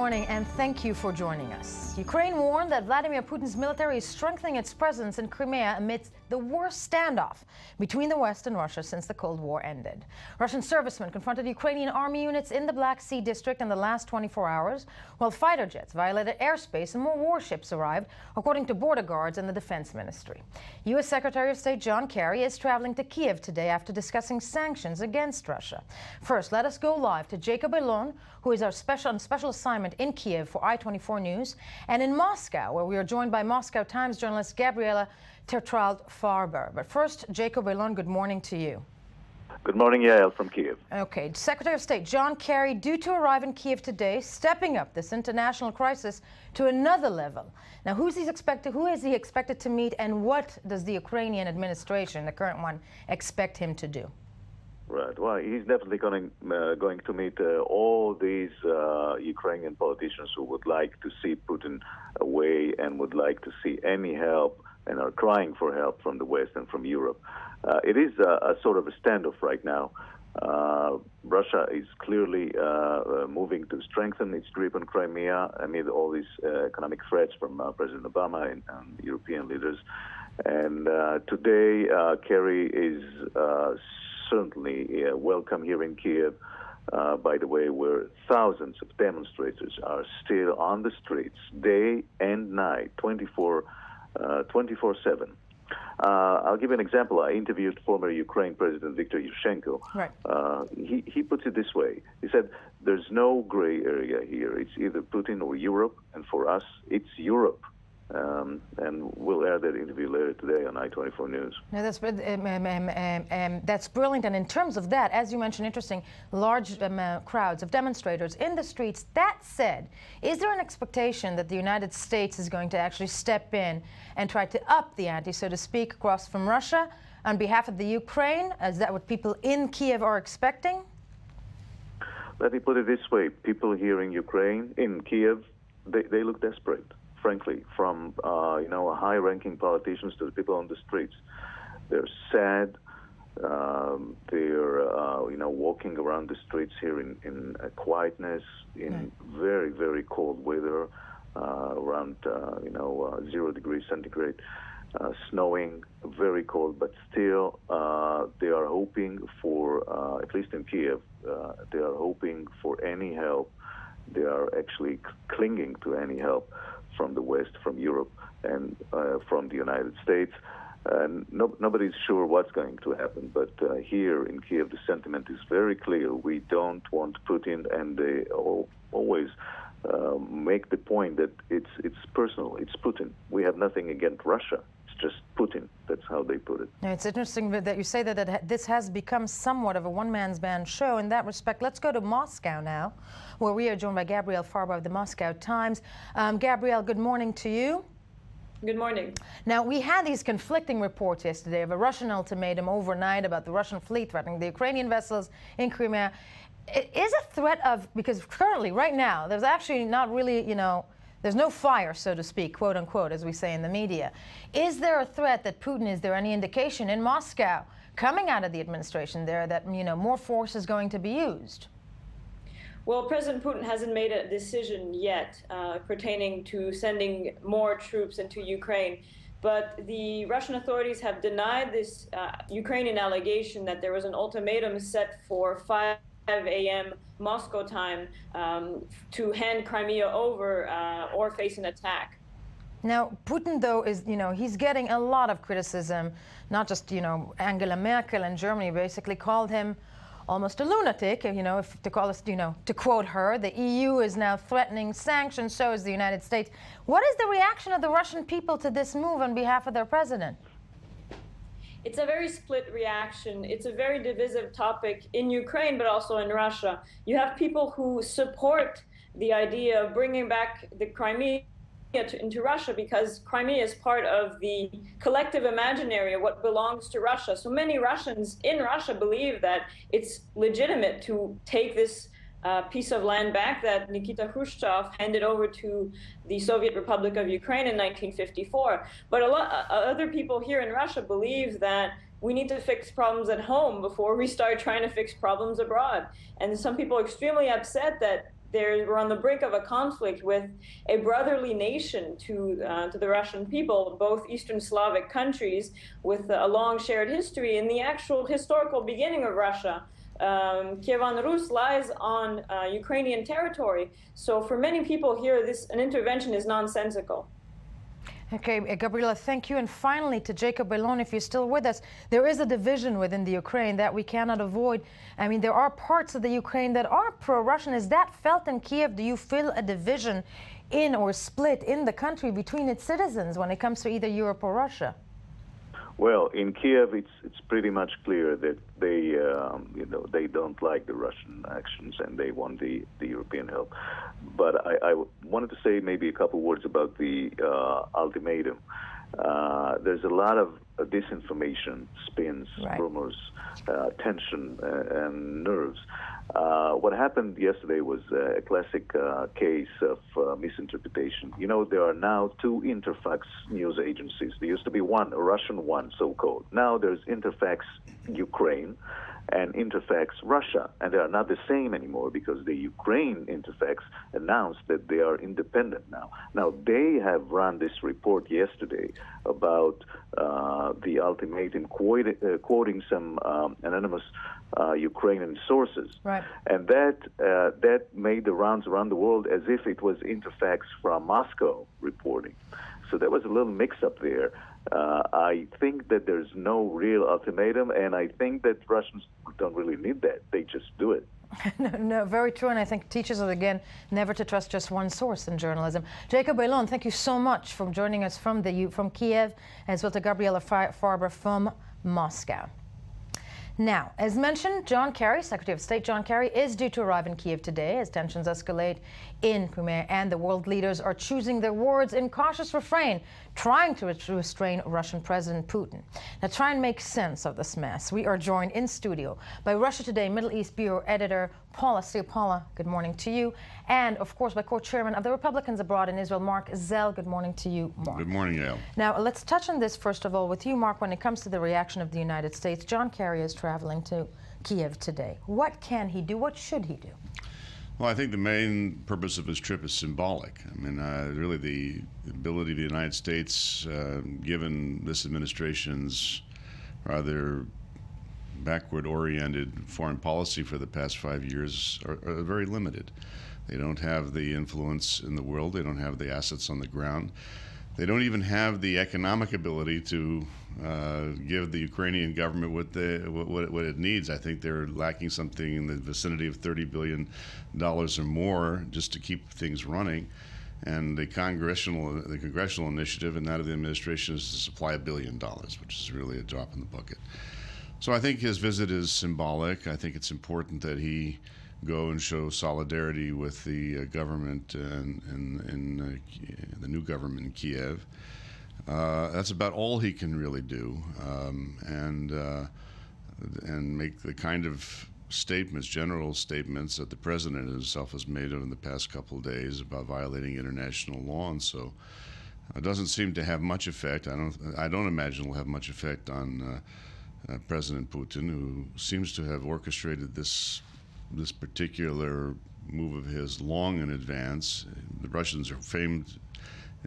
morning, and thank you for joining us. Ukraine warned that Vladimir Putin's military is strengthening its presence in Crimea amidst the worst standoff between the West and Russia since the Cold War ended. Russian servicemen confronted Ukrainian army units in the Black Sea district in the last 24 hours, while fighter jets violated airspace and more warships arrived, according to border guards and the Defense Ministry. U.S. Secretary of State John Kerry is traveling to Kiev today after discussing sanctions against Russia. First, let us go live to Jacob Elon, who is our special assignment in Kiev for I-24 News, and in Moscow, where we are joined by Moscow Times journalist Gabriela Tertrald-Farber. But first, Jacob Elon, good morning to you. Good morning, Yael from Kiev. Okay, Secretary of State John Kerry due to arrive in Kiev today, stepping up this international crisis to another level. Now, who is he expected to meet, and what does the Ukrainian administration, the current one, expect him to do? Right. Well, he's definitely going to meet all these Ukrainian politicians who would like to see Putin away and would like to see any help and are crying for help from the West and from Europe. It is a sort of a standoff right now. Russia is clearly moving to strengthen its grip on Crimea amid all these economic threats from President Obama and European leaders. And today, Kerry is certainly welcome here in Kiev, by the way, where thousands of demonstrators are still on the streets day and night, 24/7. I'll give you an example. I interviewed former Ukraine President Viktor Yushchenko. Right. He puts it this way. He said, there's no gray area here. It's either Putin or Europe, and for us, it's Europe. And we'll air that interview later today on I-24 News. Now, that's brilliant. And in terms of that, as you mentioned, interesting, large crowds of demonstrators in the streets. That said, is there an expectation that the United States is going to actually step in and try to up the ante, so to speak, across from Russia on behalf of the Ukraine? Is that what people in Kiev are expecting? Let me put it this way. People here in Ukraine, in Kiev, they look desperate. Frankly, from high-ranking politicians to the people on the streets, they're sad. They're walking around the streets here in quietness, in very, very cold weather, around 0 degrees centigrade, snowing, very cold. But still, they are hoping for, at least in Kiev, they are hoping for any help. They are actually clinging to any help from the West, from Europe, and from the United States. And nobody's sure what's going to happen. But here in Kiev, the sentiment is very clear. We don't want Putin, and they always make the point that it's personal. It's Putin. We have nothing against Russia. It's just Putin. That's how they put it. Now, it's interesting that you say that this has become somewhat of a one-man's band show in that respect. Let's go to Moscow now, where we are joined by Gabriela Farber of the Moscow Times. Gabrielle, good morning to you. Good morning. Now, we had these conflicting reports yesterday of a Russian ultimatum overnight about the Russian fleet threatening the Ukrainian vessels in Crimea. It is a threat of, because currently, right now, there's actually not really, there's no fire, so to speak, quote unquote, as we say in the media. Is there a threat that Putin, is there any indication in Moscow coming out of the administration there that, more force is going to be used? Well, President Putin hasn't made a decision yet pertaining to sending more troops into Ukraine. But the Russian authorities have denied this Ukrainian allegation that there was an ultimatum set for 5 a.m. Moscow time to hand Crimea over or face an attack. Now, Putin, though, is, he's getting a lot of criticism, not just, Angela Merkel in Germany basically called him almost a lunatic, to quote her. The EU is now threatening sanctions, so is the United States. What is the reaction of the Russian people to this move on behalf of their president? It's a very split reaction. It's a very divisive topic in Ukraine, but also in Russia. You have people who support the idea of bringing back the Crimea into Russia because Crimea is part of the collective imaginary of what belongs to Russia. So many Russians in Russia believe that it's legitimate to take this piece of land back that Nikita Khrushchev handed over to the Soviet Republic of Ukraine in 1954. But a lot other people here in Russia believe that we need to fix problems at home before we start trying to fix problems abroad. And some people are extremely upset that we're on the brink of a conflict with a brotherly nation to the Russian people, both Eastern Slavic countries with a long shared history. In the actual historical beginning of Russia, Kievan Rus lies on Ukrainian territory. So for many people here, an intervention is nonsensical. Okay, Gabriela, thank you. And finally, to Jacob Bellon, if you're still with us, there is a division within the Ukraine that we cannot avoid. I mean, there are parts of the Ukraine that are pro-Russian. Is that felt in Kiev? Do you feel a division in or split in the country between its citizens when it comes to either Europe or Russia? Well, in Kiev, it's pretty much clear that they don't like the Russian actions and they want the European help. But I wanted to say maybe a couple words about the ultimatum. There's a lot of disinformation, spins, rumors, tension, and nerves. What happened yesterday was a classic case of misinterpretation. You know, there are now two Interfax news agencies. There used to be one, a Russian one, so-called. Now there's Interfax Ukraine and Interfax Russia, and they are not the same anymore because the Ukraine Interfax announced that they are independent now. Now, they have run this report yesterday about the ultimatum, quoting some anonymous Ukrainian sources. Right. And that made the rounds around the world as if it was Interfax from Moscow reporting. So there was a little mix-up there. I think that there's no real ultimatum, and I think that Russians don't really need that. They just do it. No, very true, and I think teaches us again never to trust just one source in journalism. Jacob Bellon, thank you so much for joining us from Kiev, as well to Gabriela Farber from Moscow. Now, as mentioned, John Kerry, Secretary of State John Kerry, is due to arrive in Kiev today as tensions escalate in Crimea, and the world leaders are choosing their words in cautious refrain, trying to restrain Russian President Putin. Now, try and make sense of this mess. We are joined in studio by Russia Today Middle East Bureau Editor Paula Steele. Paula, good morning to you. And, of course, by co-chairman of the Republicans abroad in Israel, Mark Zell. Good morning to you, Mark. Good morning, Yael. Now, let's touch on this, first of all, with you, Mark, when it comes to the reaction of the United States. John Kerry is traveling to Kiev today. What can he do? What should he do? Well, I think the main purpose of his trip is symbolic. I mean, really the ability of the United States, given this administration's rather backward-oriented foreign policy for the past 5 years, are very limited. They don't have the influence in the world. They don't have the assets on the ground. They don't even have the economic ability to give the Ukrainian government what it needs. I think they're lacking something in the vicinity of $30 billion or more just to keep things running. And the congressional initiative and that of the administration is to supply $1 billion, which is really a drop in the bucket. So I think his visit is symbolic. I think it's important that he go and show solidarity with the government and the new government in Kiev. That's about all he can really do, and make the kind of statements, general statements that the president himself has made over the past couple of days about violating international law, and so it doesn't seem to have much effect. I don't imagine it will have much effect on President Putin, who seems to have orchestrated this particular move of his long in advance. The Russians are famed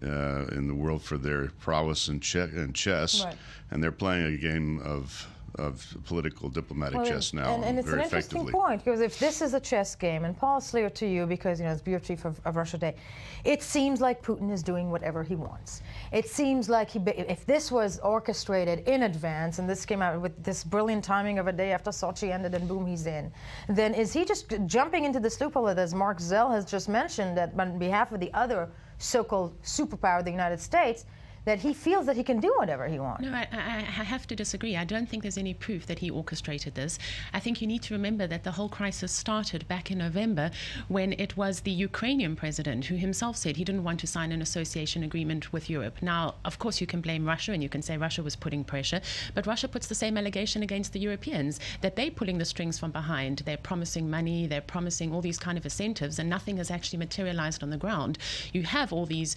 in the world for their prowess in chess, right. And they're playing a game of political diplomatic chess now, and it's very an interesting point, because if this is a chess game, and Paul Sleer to you, because as bureau chief of Russia Today, it seems like Putin is doing whatever he wants. It seems like if this was orchestrated in advance, and this came out with this brilliant timing of a day after Sochi ended and boom, he's in, then is he just jumping into this loophole that, as Mark Zell has just mentioned, that on behalf of the other so-called superpower, the United States, that he feels that he can do whatever he wants? No, I have to disagree. I don't think there's any proof that he orchestrated this. I think you need to remember that the whole crisis started back in November when it was the Ukrainian president who himself said he didn't want to sign an association agreement with Europe. Now, of course, you can blame Russia and you can say Russia was putting pressure, but Russia puts the same allegation against the Europeans, that they're pulling the strings from behind. They're promising money, they're promising all these kind of incentives, and nothing has actually materialized on the ground. You have all these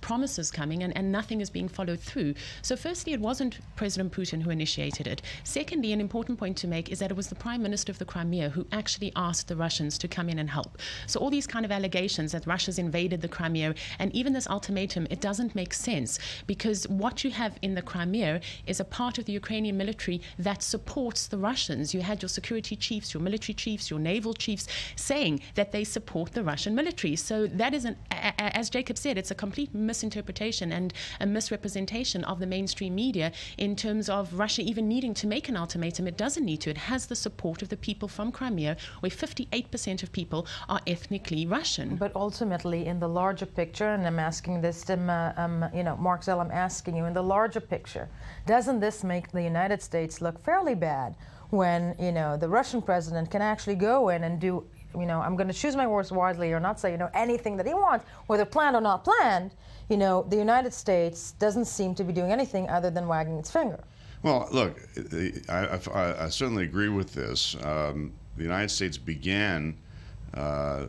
promises coming and nothing nothing is being followed through. So firstly, it wasn't President Putin who initiated it. Secondly, an important point to make is that it was the Prime Minister of the Crimea who actually asked the Russians to come in and help. So all these kind of allegations that Russia's invaded the Crimea, and even this ultimatum, it doesn't make sense, because what you have in the Crimea is a part of the Ukrainian military that supports the Russians. You had your security chiefs, your military chiefs, your naval chiefs saying that they support the Russian military. So that is, as Jacob said, it's a complete misinterpretation and a misrepresentation of the mainstream media in terms of Russia even needing to make an ultimatum. It doesn't need to. It has the support of the people from Crimea, where 58% of people are ethnically Russian. But ultimately, in the larger picture, and I'm asking this to Mark Zell, I'm asking you, in the larger picture, doesn't this make the United States look fairly bad when, the Russian president can actually go in and do, I'm going to choose my words wisely or not say, anything that he wants, whether planned or not planned, the United States doesn't seem to be doing anything other than wagging its finger. Well, look, I certainly agree with this. The United States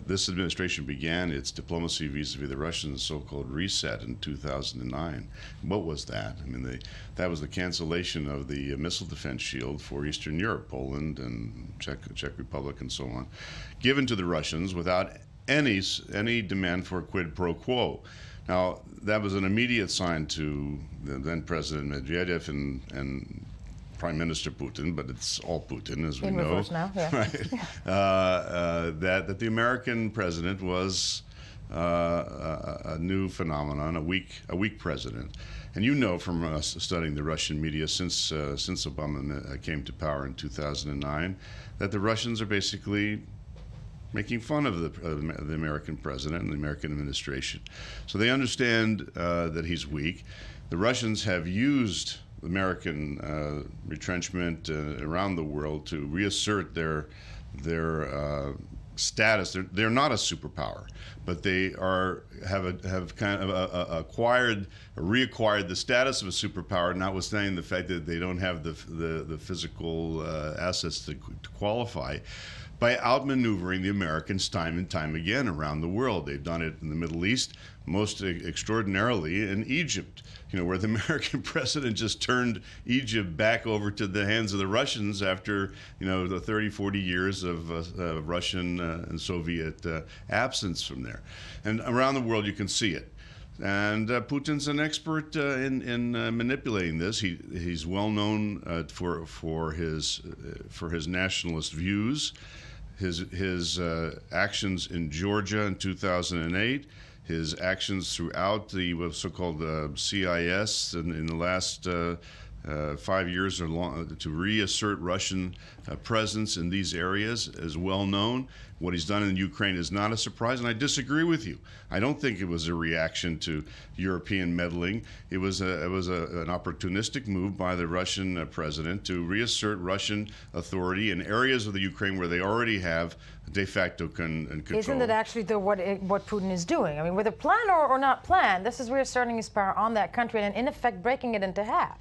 this administration began its diplomacy vis-a-vis the Russians' so-called reset in 2009. What was that? I mean, that was the cancellation of the missile defense shield for Eastern Europe, Poland and Czech Republic and so on, given to the Russians without any demand for a quid pro quo. Now, that was an immediate sign to the then President Medvedev and Prime Minister Putin, but it's all Putin, as we know. In reverse now, yeah. Right. That the American president was a new phenomenon, a weak president. And you know from us studying the Russian media since Obama came to power in 2009, that the Russians are basically making fun of the American president and the American administration. So they understand that he's weak. The Russians have used American retrenchment around the world to reassert their status. They're not a superpower, but they have kind of reacquired the status of a superpower, notwithstanding the fact that they don't have the physical assets to qualify, by outmaneuvering the Americans time and time again around the world. They've done it in the Middle East, most extraordinarily in Egypt, where the American president just turned Egypt back over to the hands of the Russians after, the 30, 40 years of Russian and Soviet absence from there. And around the world, you can see it. And Putin's an expert in manipulating this. He's well known for his nationalist views, his actions in Georgia in 2008, his actions throughout the so-called CIS in the last 5 years or long, to reassert Russian presence in these areas is well known. What he's done in Ukraine is not a surprise, and I disagree with you. I don't think it was a reaction to European meddling. It was an opportunistic move by the Russian president to reassert Russian authority in areas of the Ukraine where they already have de facto control. Isn't it actually what Putin is doing? I mean, whether planned or not planned, this is reasserting his power on that country and in effect breaking it into half.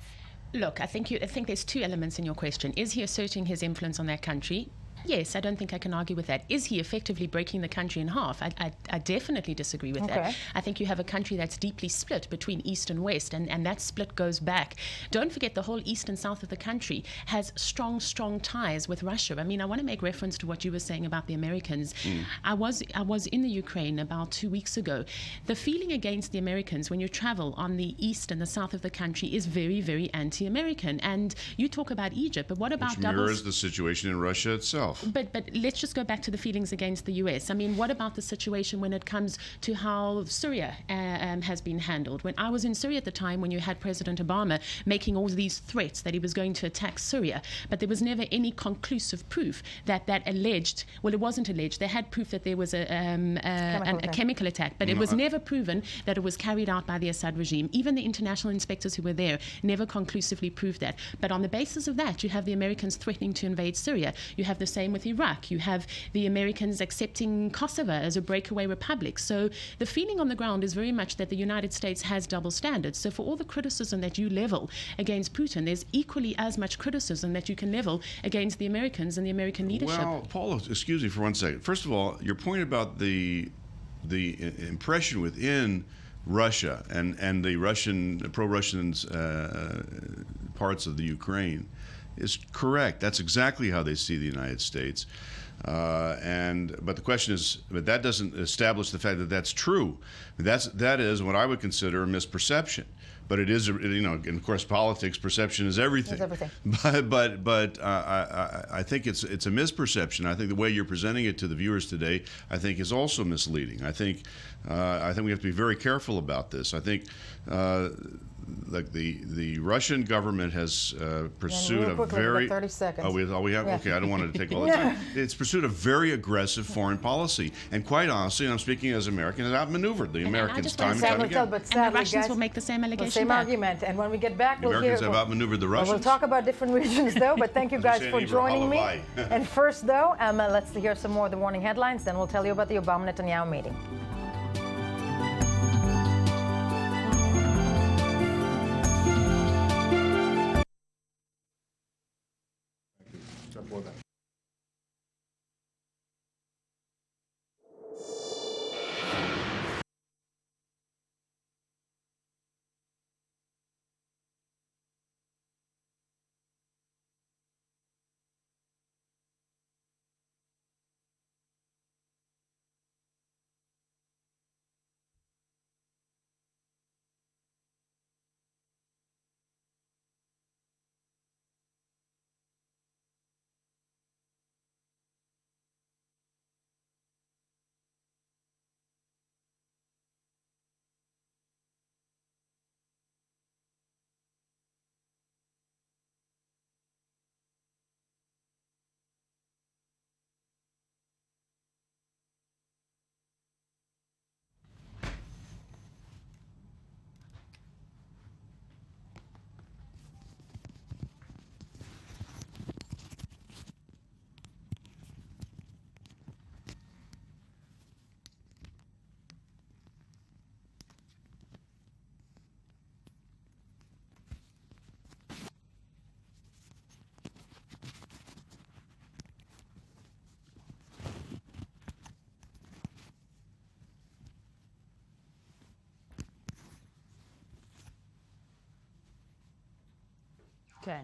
Look, I think there's two elements in your question. Is he asserting his influence on that country? Yes, I don't think I can argue with that. Is he effectively breaking the country in half? I definitely disagree with that. I think you have a country that's deeply split between East and West, and that split goes back. Don't forget, the whole East and South of the country has strong, strong ties with Russia. I mean, I want to make reference to what you were saying about the Americans. I was in the Ukraine about 2 weeks ago. The feeling against the Americans when you travel on the East and the South of the country is very, very anti-American. And you talk about Egypt, but what about which mirrors the situation in Russia itself? But let's just go back to the feelings against the U.S. I mean, what about the situation when it comes to how Syria has been handled? When I was in Syria at the time, when you had President Obama making all these threats that he was going to attack Syria, but there was never any conclusive proof that alleged, well, it wasn't alleged, they had proof that there was a chemical attack, but it was never proven that it was carried out by the Assad regime. Even the international inspectors who were there never conclusively proved that. But on the basis of that, you have the Americans threatening to invade Syria. You have the same with Iraq. You have the Americans accepting Kosovo as a breakaway republic. So the feeling on the ground is very much that the United States has double standards. So for all the criticism that you level against Putin, there's equally as much criticism that you can level against the Americans and the American leadership. Well, Paula, excuse me for 1 second. First of all, your point about the impression within Russia and the pro-Russian parts of the Ukraine is correct. That's exactly how they see the United States. But the question is, but that doesn't establish the fact that that's true. That is what I would consider a misperception. But it is, and of course, politics, perception is everything. It's everything. But I think it's a misperception. I think the way you're presenting it to the viewers today, I think, is also misleading. I think we have to be very careful about this. I think like the Russian government has pursued real quickly, a very about 30 seconds. we have Yeah. okay. I don't want to take all the time. It's pursued a very aggressive foreign policy, and quite honestly, and I'm speaking as American, has outmaneuvered the Americans just time want and to time say- again. But And sadly, the Russians guys, will make the same the allegation same back. argument. And when we get back, The we'll Americans hear. have outmaneuvered the Russians. We'll talk about different regions, though. But thank you As we guys say in for Hebrew, joining me. halavai. And first, though, let's hear some more of the morning headlines. Then we'll tell you about the Obama-Netanyahu meeting. Okay.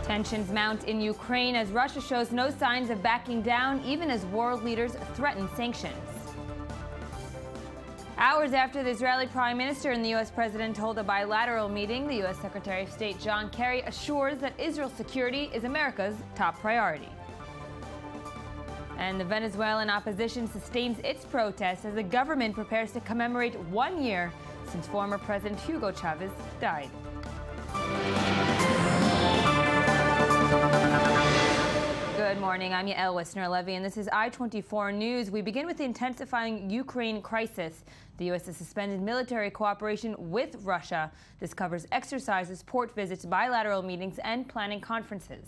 Tensions mount in Ukraine as Russia shows no signs of backing down, even as world leaders threaten sanctions. Hours after the Israeli Prime Minister and the U.S. President hold a bilateral meeting, the U.S. Secretary of State John Kerry assures that Israel's security is America's top priority. And the Venezuelan opposition sustains its protests as the government prepares to commemorate 1 year since former President Hugo Chavez died. Good morning, I'm Yael Wissner-Levy, and this is I-24 News. We begin with the intensifying Ukraine crisis. The U.S. has suspended military cooperation with Russia. This covers exercises, port visits, bilateral meetings, and planning conferences.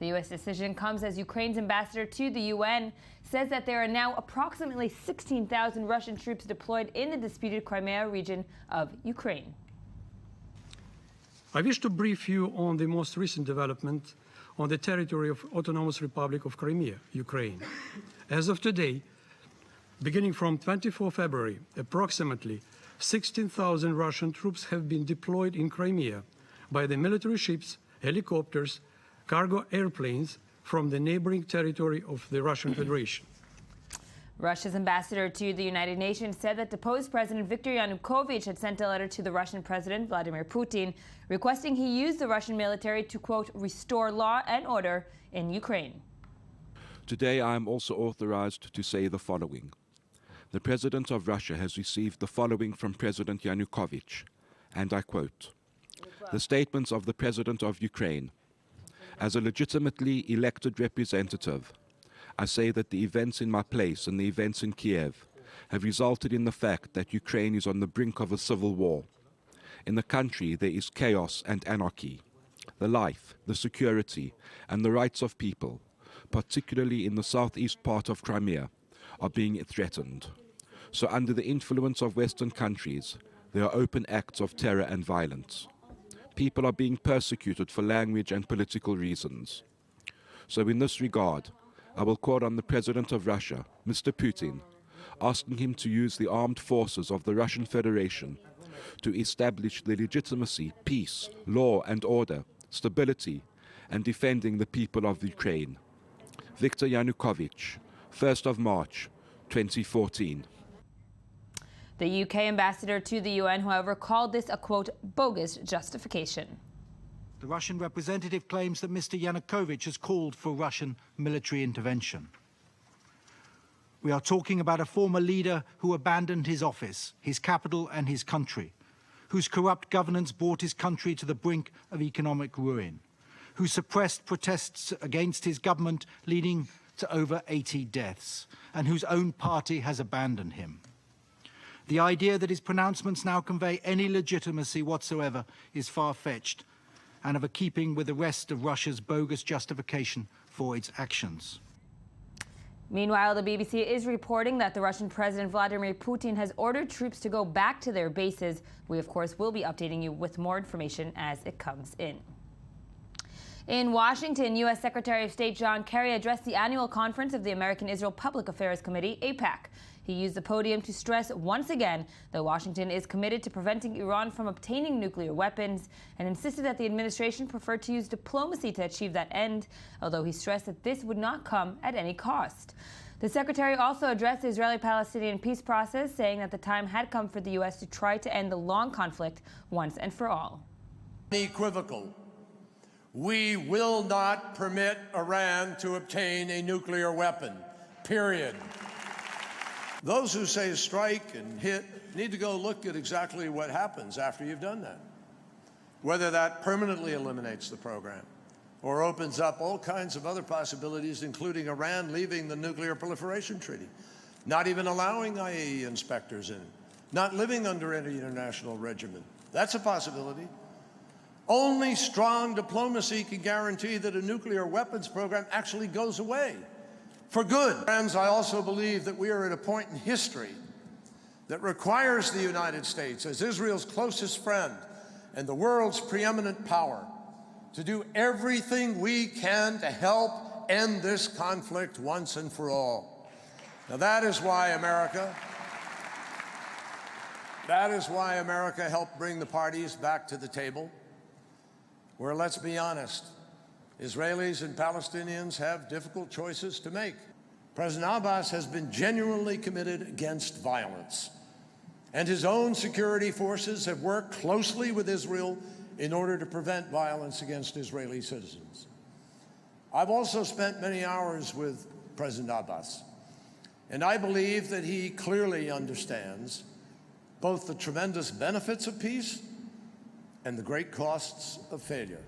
The U.S. decision comes as Ukraine's ambassador to the UN says that there are now approximately 16,000 Russian troops deployed in the disputed Crimea region of Ukraine. I wish to brief you on the most recent development on the territory of Autonomous Republic of Crimea, Ukraine. As of today, beginning from 24 February, approximately 16,000 Russian troops have been deployed in Crimea by the military ships, helicopters, cargo airplanes from the neighboring territory of the Russian Federation. Russia's ambassador to the United Nations said that deposed President Viktor Yanukovych had sent a letter to the Russian President Vladimir Putin requesting he use the Russian military to, quote, restore law and order in Ukraine. Today I am also authorized to say the following. The President of Russia has received the following from President Yanukovych, and I quote, "The statements of the President of Ukraine. As a legitimately elected representative, I say that the events in my place and the events in Kiev have resulted in the fact that Ukraine is on the brink of a civil war. In the country there is chaos and anarchy. The life, the security, and the rights of people, particularly in the southeast part of Crimea, are being threatened. So under the influence of Western countries, there are open acts of terror and violence. People are being persecuted for language and political reasons. So in this regard, I will call on the President of Russia, Mr. Putin, asking him to use the armed forces of the Russian Federation to establish the legitimacy, peace, law and order, stability, and defending the people of Ukraine. Viktor Yanukovych, 1st of March, 2014. The UK ambassador to the UN, however, called this a, quote, bogus justification. The Russian representative claims that Mr. Yanukovych has called for Russian military intervention. We are talking about a former leader who abandoned his office, his capital and his country, whose corrupt governance brought his country to the brink of economic ruin, who suppressed protests against his government, leading to over 80 deaths, and whose own party has abandoned him. The idea that his pronouncements now convey any legitimacy whatsoever is far-fetched and of a keeping with the rest of Russia's bogus justification for its actions. Meanwhile, the BBC is reporting that the Russian President Vladimir Putin has ordered troops to go back to their bases. We, of course, will be updating you with more information as it comes in. In Washington, U.S. Secretary of State John Kerry addressed the annual conference of the American-Israel Public Affairs Committee, AIPAC. He used the podium to stress once again that Washington is committed to preventing Iran from obtaining nuclear weapons and insisted that the administration preferred to use diplomacy to achieve that end, although he stressed that this would not come at any cost. The secretary also addressed the Israeli-Palestinian peace process, saying that the time had come for the U.S. to try to end the long conflict once and for all. Unequivocal. We will not permit Iran to obtain a nuclear weapon, period. Those who say strike and hit need to go look at exactly what happens after you've done that. Whether that permanently eliminates the program or opens up all kinds of other possibilities, including Iran leaving the Nuclear Proliferation Treaty, not even allowing IAEA inspectors in, not living under any international regimen. That's a possibility. Only strong diplomacy can guarantee that a nuclear weapons program actually goes away for good. Friends, I also believe that we are at a point in history that requires the United States, as Israel's closest friend and the world's preeminent power, to do everything we can to help end this conflict once and for all. Now, that is why America helped bring the parties back to the table, where, let's be honest, Israelis and Palestinians have difficult choices to make. President Abbas has been genuinely committed against violence, and his own security forces have worked closely with Israel in order to prevent violence against Israeli citizens. I've also spent many hours with President Abbas, and I believe that he clearly understands both the tremendous benefits of peace and the great costs of failure.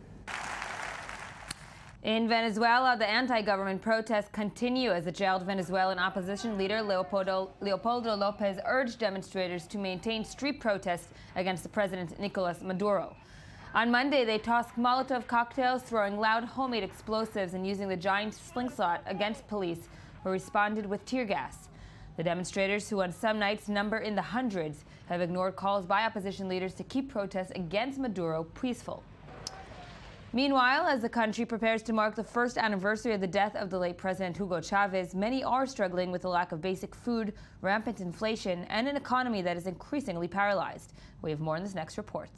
In Venezuela, the anti-government protests continue as the jailed Venezuelan opposition leader Leopoldo López urged demonstrators to maintain street protests against the president Nicolas Maduro. On Monday, they tossed Molotov cocktails, throwing loud homemade explosives and using the giant slingshot against police, who responded with tear gas. The demonstrators, who on some nights number in the hundreds, have ignored calls by opposition leaders to keep protests against Maduro peaceful. Meanwhile, as the country prepares to mark the first anniversary of the death of the late President Hugo Chavez, many are struggling with the lack of basic food, rampant inflation, and an economy that is increasingly paralyzed. We have more in this next report.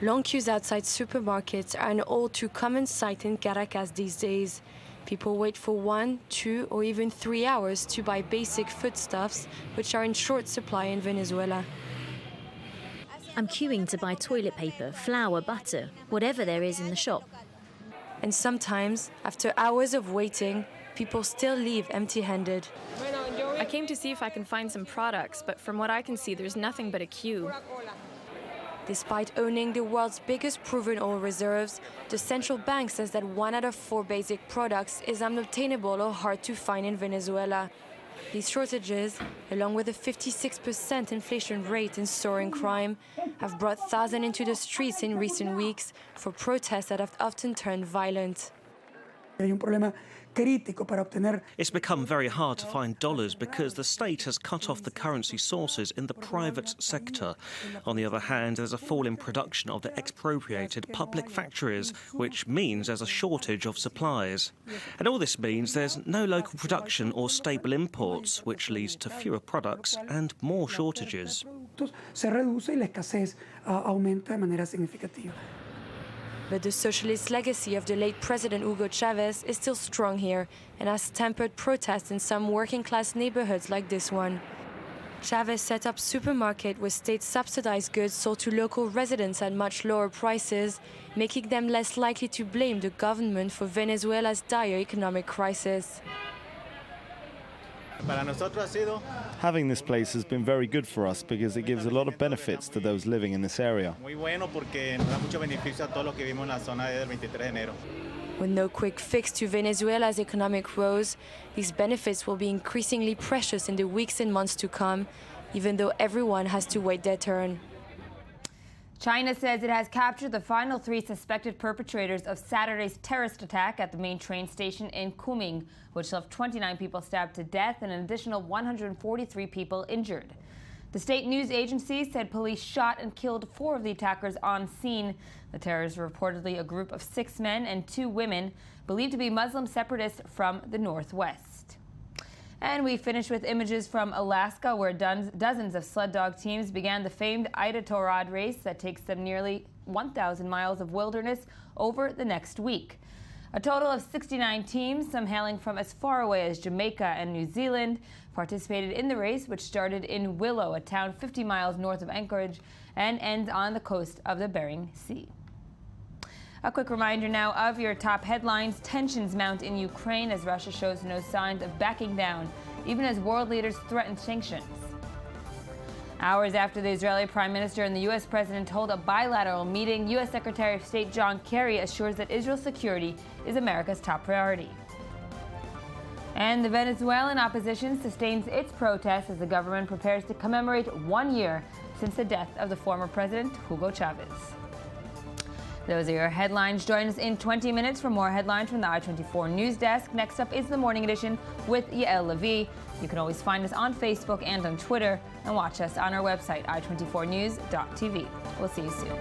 Long queues outside supermarkets are an all too common sight in Caracas these days. People wait for 1, 2, or even 3 hours to buy basic foodstuffs, which are in short supply in Venezuela. I'm queuing to buy toilet paper, flour, butter, whatever there is in the shop. And sometimes, after hours of waiting, people still leave empty-handed. I came to see if I can find some products, but from what I can see, there's nothing but a queue. Despite owning the world's biggest proven oil reserves, the central bank says that 1 out of 4 basic products is unobtainable or hard to find in Venezuela. These shortages, along with a 56% inflation rate and soaring crime, have brought thousands into the streets in recent weeks for protests that have often turned violent. It's become very hard to find dollars because the state has cut off the currency sources in the private sector. On the other hand, there's a fall in production of the expropriated public factories, which means there's a shortage of supplies. And all this means there's no local production or stable imports, which leads to fewer products and more shortages. But the socialist legacy of the late President Hugo Chavez is still strong here and has tempered protests in some working-class neighborhoods like this one. Chavez set up supermarkets with state-subsidized goods sold to local residents at much lower prices, making them less likely to blame the government for Venezuela's dire economic crisis. Having this place has been very good for us because it gives a lot of benefits to those living in this area. With no quick fix to Venezuela's economic woes, these benefits will be increasingly precious in the weeks and months to come, even though everyone has to wait their turn. China says it has captured the final 3 suspected perpetrators of Saturday's terrorist attack at the main train station in Kunming, which left 29 people stabbed to death and an additional 143 people injured. The state news agency said police shot and killed 4 of the attackers on scene. The terrorists were reportedly a group of 6 men and 2 women, believed to be Muslim separatists from the northwest. And we finish with images from Alaska, where dozens of sled dog teams began the famed Iditarod race that takes them nearly 1,000 miles of wilderness over the next week. A total of 69 teams, some hailing from as far away as Jamaica and New Zealand, participated in the race, which started in Willow, a town 50 miles north of Anchorage, and ends on the coast of the Bering Sea. A quick reminder now of your top headlines. Tensions mount in Ukraine as Russia shows no signs of backing down, even as world leaders threaten sanctions. Hours after the Israeli Prime Minister and the U.S. President hold a bilateral meeting, U.S. Secretary of State John Kerry assures that Israel's security is America's top priority. And the Venezuelan opposition sustains its protests as the government prepares to commemorate 1 year since the death of the former president, Hugo Chavez. Those are your headlines. Join us in 20 minutes for more headlines from the I-24 News Desk. Next up is the Morning Edition with Yael Levy. You can always find us on Facebook and on Twitter, and watch us on our website, i24news.tv. We'll see you soon.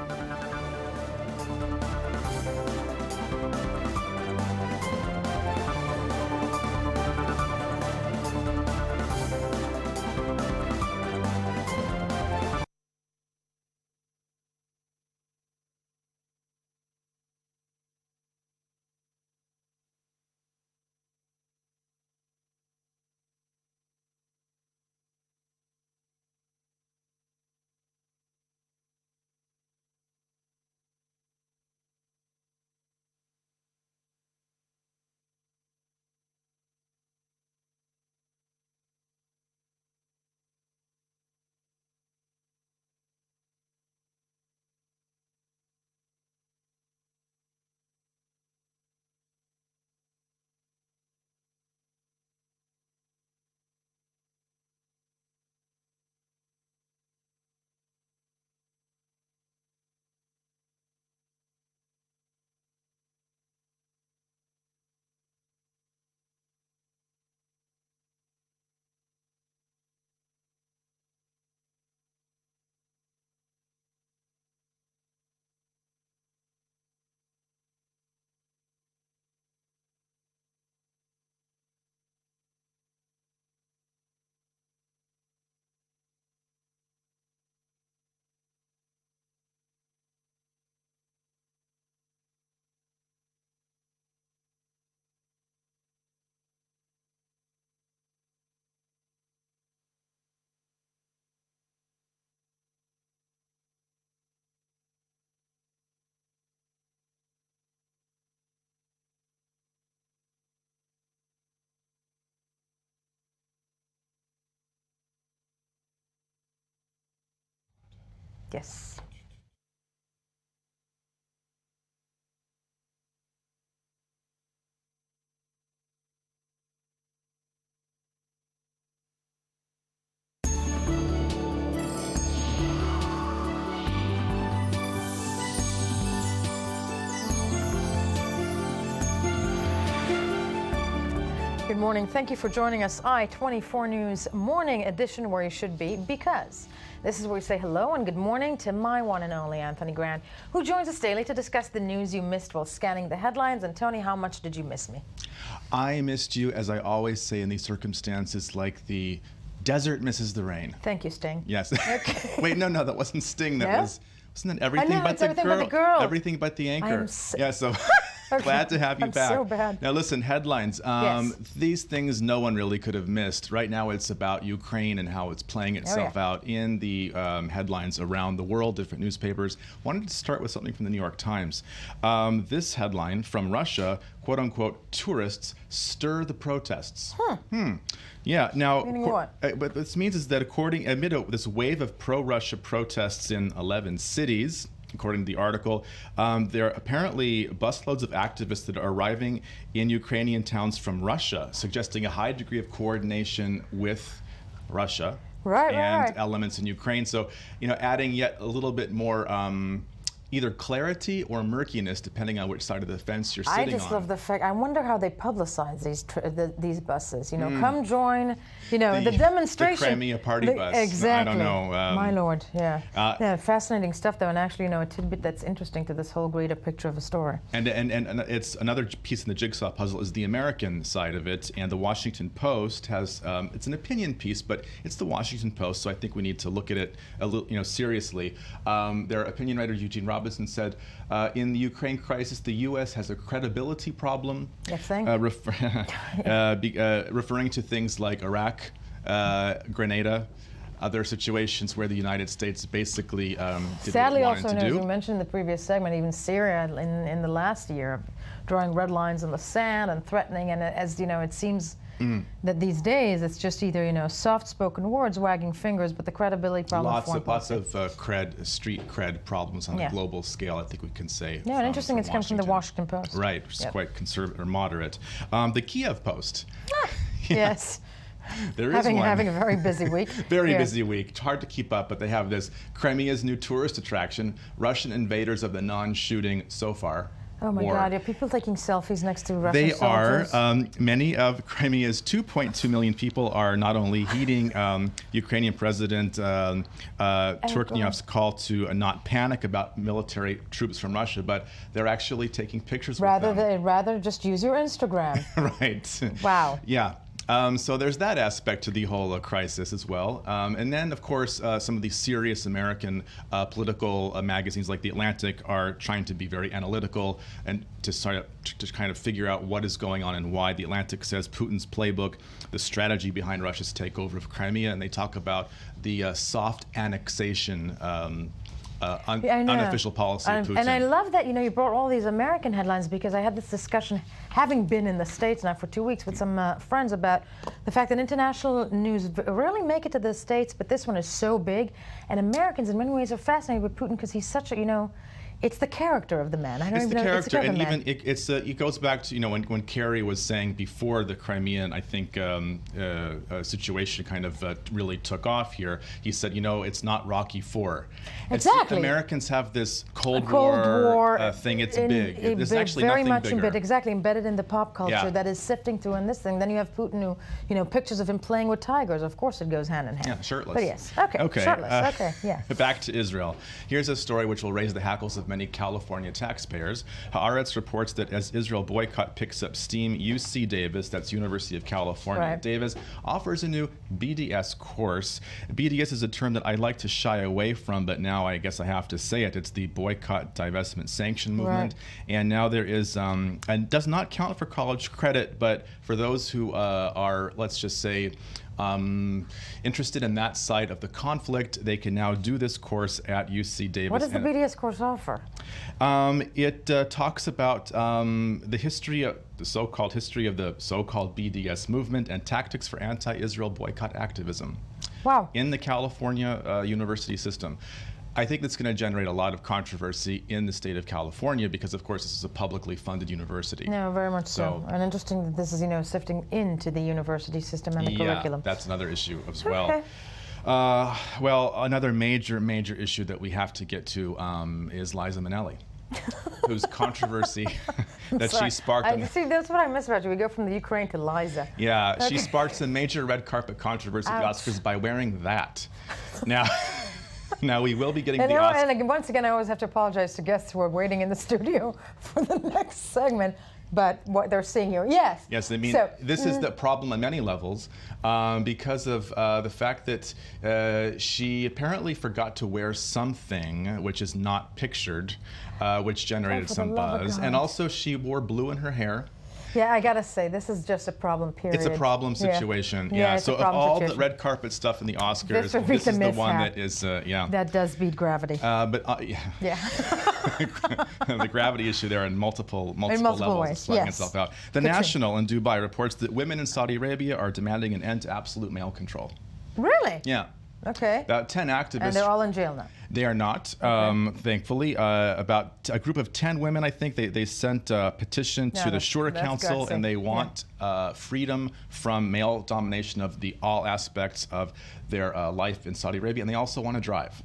Yes. good morning. Thank you for joining us. I-24 News Morning Edition, where you should be, because this is where we say hello and good morning to my one and only Anthony Grant, who joins us daily to discuss the news you missed while scanning the headlines. And Tony, how much did you miss me? I missed you, as I always say in these circumstances, like the desert misses the rain. Thank you, Sting. Yes. Okay. Wait, no, that wasn't Sting. That wasn't that everything, I know, but, the everything but the girl? Everything but the anchor. Yeah, so Okay. glad to have you I'm back. so bad. Now listen, headlines. Yes. These things no one really could have missed. Right now it's about Ukraine and how it's playing itself out in the headlines around the world, different newspapers. Wanted to start with something from the New York Times. This headline from Russia, quote unquote, tourists stir the protests. Yeah, now, Meaning what? What this means is that amid this wave of pro-Russia protests in 11 cities, according to the article, there are apparently busloads of activists that are arriving in Ukrainian towns from Russia, suggesting a high degree of coordination with Russia and elements in Ukraine. So, adding yet a little bit more either clarity or murkiness, depending on which side of the fence you're sitting on. I just love the fact. I wonder how they publicize these buses. Come join. The demonstration. The Crimea party bus. Exactly. I don't know. My lord. Yeah. Fascinating stuff, though, and actually, a tidbit that's interesting to this whole greater picture of a story. And it's another piece in the jigsaw puzzle is the American side of it, and the Washington Post has. It's an opinion piece, but it's the Washington Post, so I think we need to look at it a little, seriously. Their opinion writer Eugene Robinson said, in the Ukraine crisis, the U.S. has a credibility problem, referring to things like Iraq, Grenada, other situations where the United States basically did Sadly, what it wanted also, to do. as we mentioned in the previous segment, even Syria in the last year, drawing red lines in the sand and threatening, and as it seems that these days it's just either soft-spoken words, wagging fingers, but the credibility problem. Lots of street cred problems on a global scale. I think we can say. Yeah, and interesting. It's come from the Washington Post. Right, which is quite conservative or moderate. The Kiev Post. Yes. There is one. Having a very busy week. Very busy week. It's hard to keep up, but they have this Crimea's new tourist attraction, Russian invaders of the non-shooting so far. Oh my God, are people taking selfies next to Russian soldiers? They are. Many of Crimea's 2.2 million people are not only heeding Ukrainian President Turchnyov's call to not panic about military troops from Russia, but they're actually taking pictures with them. Rather just use your Instagram. Right. Wow. Yeah. So there's that aspect to the whole crisis as well. And then, of course, some of these serious American political magazines like The Atlantic are trying to be very analytical and to kind of figure out what is going on and why. The Atlantic says Putin's playbook, the strategy behind Russia's takeover of Crimea, and they talk about the soft annexation unofficial policy of Putin. And I love that, you brought all these American headlines, because I had this discussion, having been in the States now for 2 weeks with some friends, about the fact that international news rarely make it to the States, but this one is so big. And Americans in many ways are fascinated with Putin because he's such a, it's the character of the man. It's the character, and even it goes back to when Kerry was saying before the Crimean, I think, situation kind of really took off here. He said, it's not Rocky IV. Exactly. Americans have this Cold War thing. It's big. It's actually very nothing much bigger. Embedded in the pop culture that is sifting through in this thing. Then you have Putin, who pictures of him playing with tigers. Of course, it goes hand in hand. Yeah, shirtless. But yes, okay. Shirtless. Okay, yeah. Back to Israel. Here's a story which will raise the hackles of many California taxpayers. Haaretz reports that as Israel boycott picks up steam, UC Davis, that's University of California, Davis, offers a new BDS course. BDS is a term that I like to shy away from, but now I guess I have to say it. It's the boycott, divestment, sanction movement. And now there is, and does not count for college credit, but for those who are, let's just say, interested in that side of the conflict, they can now do this course at UC Davis. What does the BDS course offer? It talks about the history of the so-called BDS movement and tactics for anti-Israel boycott activism. Wow. In the California university system. I think that's going to generate a lot of controversy in the state of California because, of course, this is a publicly funded university. No, very much so. And interesting that this is, sifting into the university system and the curriculum. Yeah, that's another issue as well. Well, another major issue that we have to get to is Liza Minnelli. whose controversy that she sparked. See, that's what I miss about you. We go from the Ukraine to Liza. Yeah, Okay. she sparked some major red carpet controversy at the Oscars by wearing that. Now we will be getting the Oscars. And again, once again, I always have to apologize to guests who are waiting in the studio for the next segment. But what they're seeing here, yes. Yes, I mean, so, this is the problem on many levels because of the fact that she apparently forgot to wear something which is not pictured, which generated some buzz. And also she wore blue in her hair. Yeah, I gotta say, this is just a problem, period. It's a problem situation. Yeah. It's so a problem of all situation. the red carpet stuff in the Oscars, this is the one that is, That does beat Gravity. Yeah. The gravity issue there in multiple levels ways. is playing Yes. itself out. The National in Dubai reports that women in Saudi Arabia are demanding an end to absolute male control. Really? Yeah. Okay. About 10 activists. And they're all in jail now. They are not, thankfully. About a group of 10 women, I think, they sent a petition to the Shura Council, and they want freedom from male domination of all aspects of their life in Saudi Arabia, and they also want to drive.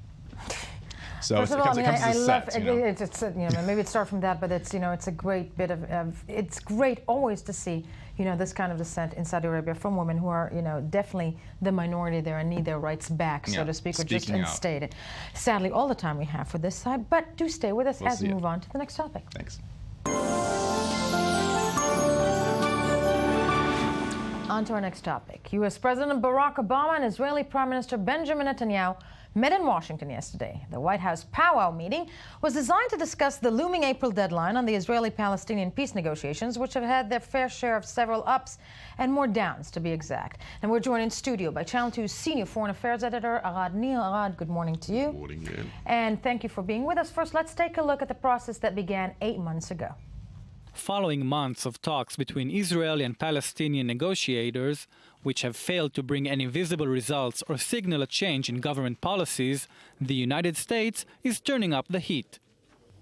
So First of all, I love it. It's maybe it starts from that, but it's it's a great bit of it's great always to see this kind of dissent in Saudi Arabia from women who are definitely the minority there and need their rights back, so to speak, or just instated. Sadly, all the time we have for this side, but do stay with us as we move on to the next topic. Thanks. On to our next topic. U.S. President Barack Obama and Israeli Prime Minister Benjamin Netanyahu met in Washington yesterday. The White House powwow meeting was designed to discuss the looming April deadline on the Israeli-Palestinian peace negotiations, which have had their fair share of several ups and more downs, to be exact. And we're joined in studio by Channel 2's senior foreign affairs editor, Arad Nir. Arad, good morning to you. Good morning, Ann. And thank you for being with us. First, let's take a look at the process that began 8 months ago. Following months of talks between Israeli and Palestinian negotiators, which have failed to bring any visible results or signal a change in government policies, the United States is turning up the heat.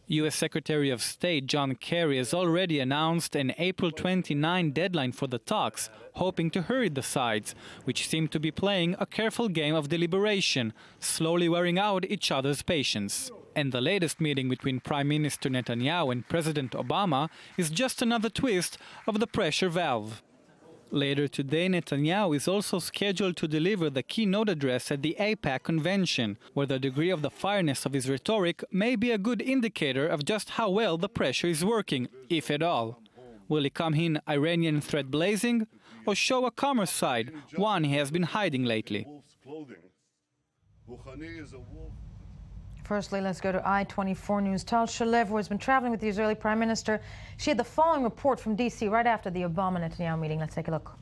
U.S. Secretary of State John Kerry has already announced an April 29 deadline for the talks, hoping to hurry the sides, which seem to be playing a careful game of deliberation, slowly wearing out each other's patience. And the latest meeting between Prime Minister Netanyahu and President Obama is just another twist of the pressure valve. Later today, Netanyahu is also scheduled to deliver the keynote address at the AIPAC convention, where the degree of the fireness of his rhetoric may be a good indicator of just how well the pressure is working, if at all. Will he come in Iranian threat blazing, or show a calmer side, one he has been hiding lately? Firstly, let's go to I-24 News. Tal Shalev, who has been traveling with the Israeli Prime Minister, she had the following report from D.C. right after the Obama-Netanyahu meeting. Let's take a look.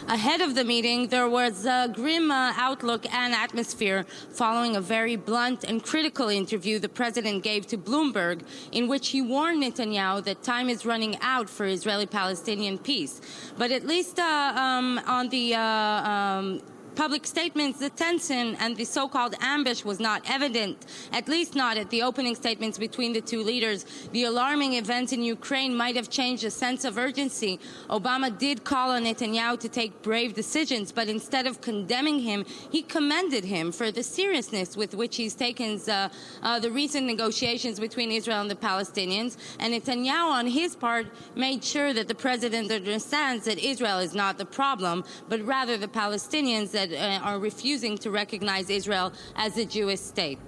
Ahead of the meeting, there was a grim outlook and atmosphere following a very blunt and critical interview the president gave to Bloomberg, in which he warned Netanyahu that time is running out for Israeli-Palestinian peace. But at least on the public statements, the tension and the so-called ambush was not evident, at least not at the opening statements between the two leaders. The alarming events in Ukraine might have changed a sense of urgency. Obama did call on Netanyahu to take brave decisions, but instead of condemning him, he commended him for the seriousness with which he's taken the recent negotiations between Israel and the Palestinians. And Netanyahu, on his part, made sure that the president understands that Israel is not the problem, but rather the Palestinians that are refusing to recognize Israel as a Jewish state.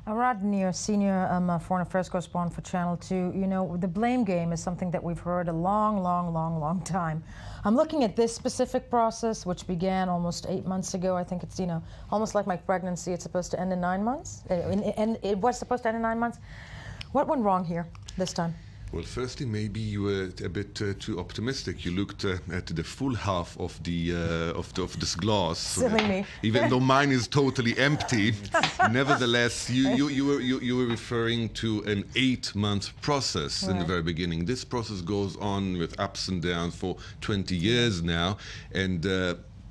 Arad Nir, senior foreign affairs correspondent for Channel 2. The blame game is something that we've heard a long time. I'm looking at this specific process, which began almost 8 months ago. I think it's, almost like my pregnancy. It's supposed to end in 9 months. And it was supposed to end in 9 months. What went wrong here this time? Well, firstly, maybe you were a bit too optimistic. You looked at the full half of this glass. Silly me. Even though mine is totally empty, nevertheless, you were referring to an 8-month process in the very beginning. This process goes on with ups and downs for 20 years now, and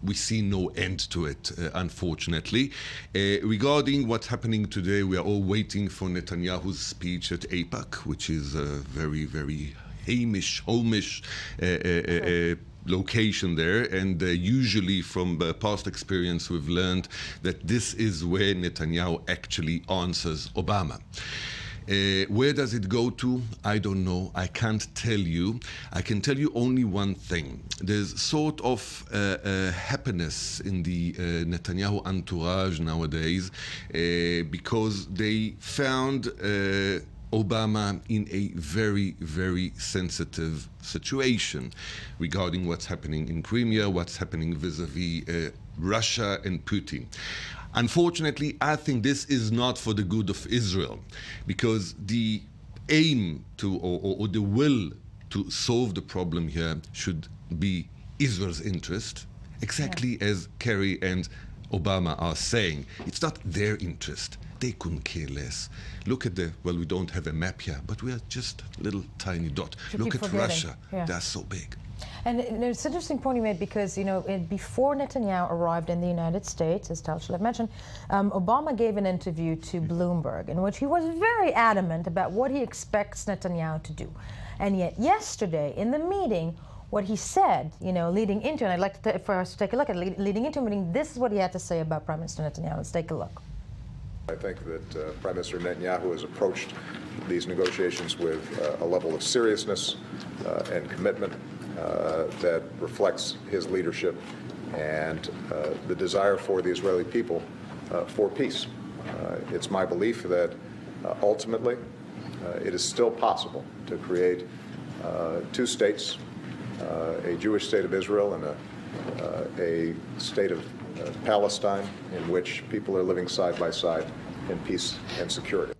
we see no end to it, unfortunately. Regarding what's happening today, we are all waiting for Netanyahu's speech at AIPAC, which is a very, very Hamish location there. And usually from past experience, we've learned that this is where Netanyahu actually answers Obama. Where does it go to? I don't know. I can't tell you. I can tell you only one thing. There's sort of happiness in the Netanyahu entourage nowadays because they found Obama in a very, very sensitive situation regarding what's happening in Crimea, what's happening vis-a-vis Russia and Putin. Unfortunately, I think this is not for the good of Israel, because the aim to, or the will to solve the problem here should be Israel's interest, exactly as Kerry and Obama are saying. It's not their interest. They couldn't care less. Look at well, we don't have a map here, but we are just a little tiny dot. Look at Russia. They're so big. And it's an interesting point you made, because, before Netanyahu arrived in the United States, as Tal Shalev mentioned, Obama gave an interview to Bloomberg in which he was very adamant about what he expects Netanyahu to do. And yet yesterday in the meeting, what he said, leading into, and I'd like for us to take a look at leading into the meeting, this is what he had to say about Prime Minister Netanyahu. Let's take a look. I think that Prime Minister Netanyahu has approached these negotiations with a level of seriousness and commitment that reflects his leadership and the desire for the Israeli people for peace. It's my belief that ultimately it is still possible to create two states, a Jewish state of Israel and a state of Palestine, in which people are living side by side in peace and security.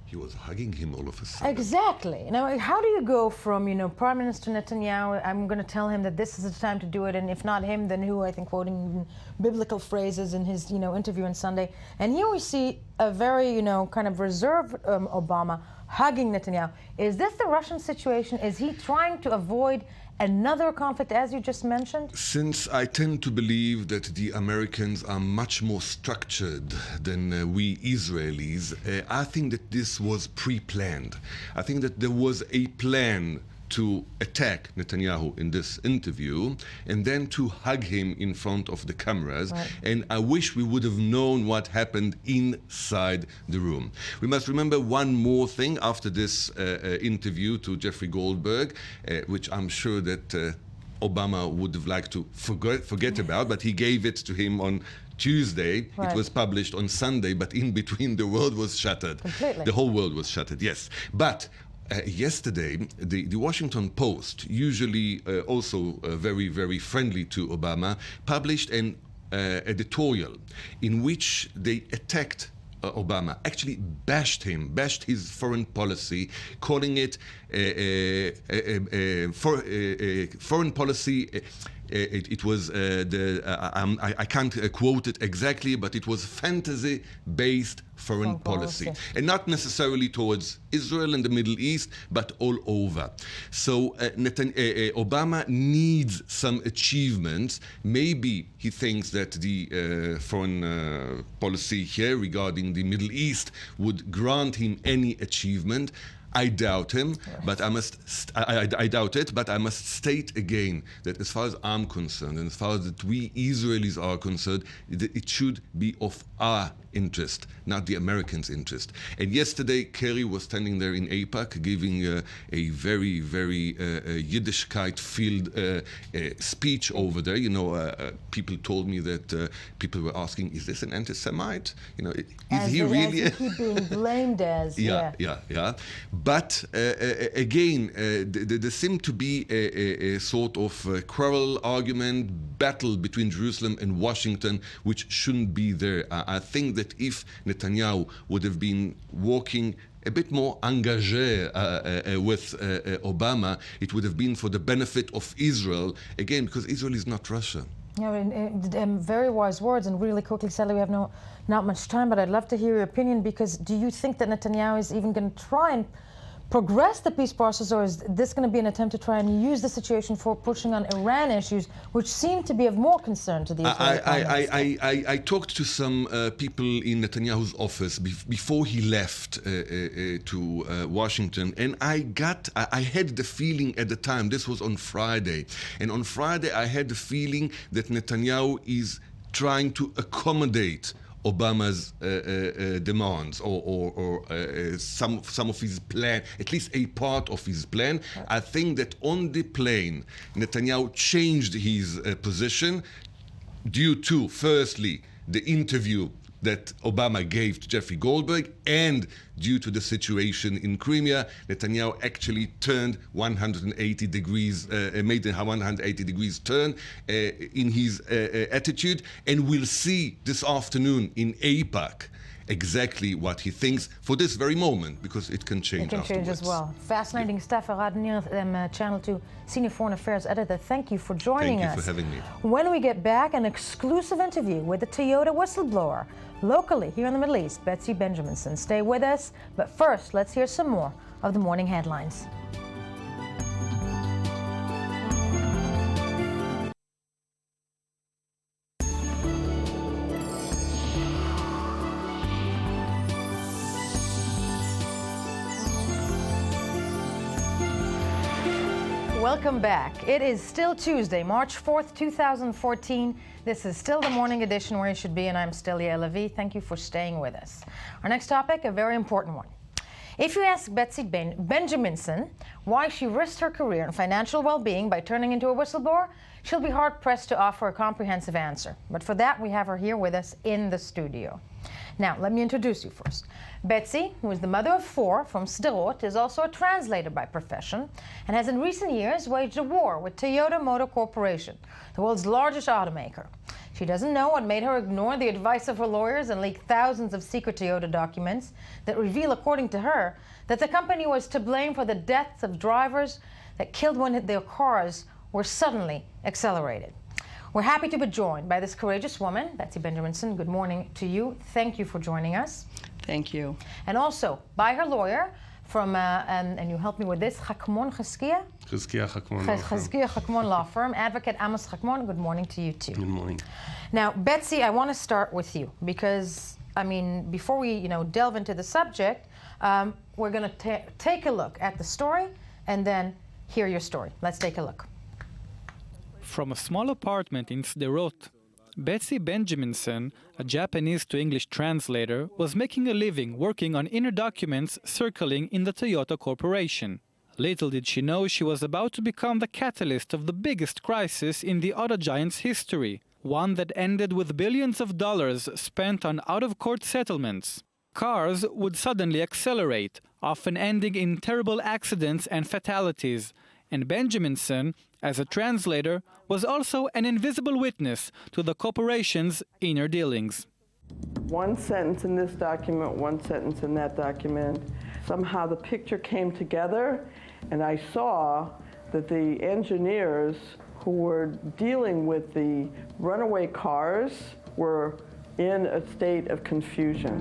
He was hugging him all of a sudden. Exactly. Now, how do you go from, Prime Minister Netanyahu, I'm going to tell him that this is the time to do it, and if not him, then who, I think, quoting biblical phrases in his, interview on Sunday. And here we see a very, kind of reserved Obama hugging Netanyahu. Is this the Russian situation? Is he trying to avoid another conflict, as you just mentioned? Since I tend to believe that the Americans are much more structured than we Israelis, I think that this was pre-planned. I think that there was a plan to attack Netanyahu in this interview and then to hug him in front of the cameras. Right. And I wish we would have known what happened inside the room. We must remember one more thing after this interview to Jeffrey Goldberg, which I'm sure that Obama would have liked to forget about, but he gave it to him on Tuesday. Right. It was published on Sunday, but in between the world was shattered. Completely. The whole world was shattered, yes. But yesterday, the Washington Post, usually also very, very friendly to Obama, published an editorial in which they attacked Obama, actually bashed his foreign policy, calling it foreign policy. It was I can't quote it exactly, but it was fantasy-based foreign policy, and not necessarily towards Israel and the Middle East, but all over. So Obama needs some achievements. Maybe he thinks that the foreign policy here regarding the Middle East would grant him any achievement. I doubt him, but I doubt it. But I must state again that as far as I'm concerned, and as far as that we Israelis are concerned, it should be of our interest, not the Americans' interest. And yesterday, Kerry was standing there in AIPAC giving a very, very Yiddishkeit-filled speech over there. People told me that people were asking, "Is this an anti-Semite? Is he really?" As he keep being blamed as. Yeah. But again, there seemed to be a sort of quarrel, argument, battle between Jerusalem and Washington, which shouldn't be there. I think that if Netanyahu would have been walking a bit more engagé with Obama, it would have been for the benefit of Israel, again, because Israel is not Russia. Very wise words, and really quickly, Sally, we have not much time, but I'd love to hear your opinion, because do you think that Netanyahu is even going to try and progress the peace process, or is this going to be an attempt to try and use the situation for pushing on Iran issues, which seem to be of more concern to the Israeli I talked to some people in Netanyahu's office before he left to Washington, and I had the feeling at the time, this was on Friday, and on Friday I had the feeling that Netanyahu is trying to accommodate Obama's demands or some of his plan, at least a part of his plan. I think that on the plane, Netanyahu changed his position due to, firstly, the interview that Obama gave to Jeffrey Goldberg, and due to the situation in Crimea, Netanyahu actually turned 180 degrees, made a 180 degrees turn in his attitude, and we'll see this afternoon in AIPAC exactly what he thinks for this very moment, because it can change afterwards. It can change as well. Fascinating stuff. Elad Nir, Channel 2 Senior Foreign Affairs Editor. Thank you for joining us. Thank you for having me. When we get back, an exclusive interview with the Toyota Whistleblower, locally here in the Middle East, Betsy Benjaminson. Stay with us, but first, let's hear some more of the morning headlines. Welcome back. It is still Tuesday, March 4th, 2014. This is still the morning edition where you should be, and I'm still Yael Levi. Thank you for staying with us. Our next topic, a very important one. If you ask Betsy Benjaminson why she risked her career and financial well-being by turning into a whistleblower, she'll be hard-pressed to offer a comprehensive answer. But for that, we have her here with us in the studio. Now, let me introduce you first. Betsy, who is the mother of 4 from Sderot, is also a translator by profession and has in recent years waged a war with Toyota Motor Corporation, the world's largest automaker. She doesn't know what made her ignore the advice of her lawyers and leak thousands of secret Toyota documents that reveal, according to her, that the company was to blame for the deaths of drivers that killed when their cars were suddenly accelerated. We're happy to be joined by this courageous woman, Betsy Benjaminson. Good morning to you. Thank you for joining us. Thank you. And also by her lawyer from, and you helped me with this, Chakmon Cheskia? Cheskia Chakmon Law Firm, Advocate Amos Chakmon. Good morning to you too. Good morning. Now, Betsy, I want to start with you because, I mean, before we, delve into the subject, we're going to take a look at the story and then hear your story. Let's take a look. From a small apartment in Sderot, Betsy Benjaminson, a Japanese to English translator, was making a living working on inner documents circling in the Toyota Corporation. Little did she know she was about to become the catalyst of the biggest crisis in the auto giant's history, one that ended with billions of dollars spent on out-of-court settlements. Cars would suddenly accelerate, often ending in terrible accidents and fatalities, and Benjaminson, as a translator, was also an invisible witness to the corporation's inner dealings. One sentence in this document, one sentence in that document. Somehow the picture came together, and I saw that the engineers who were dealing with the runaway cars were in a state of confusion.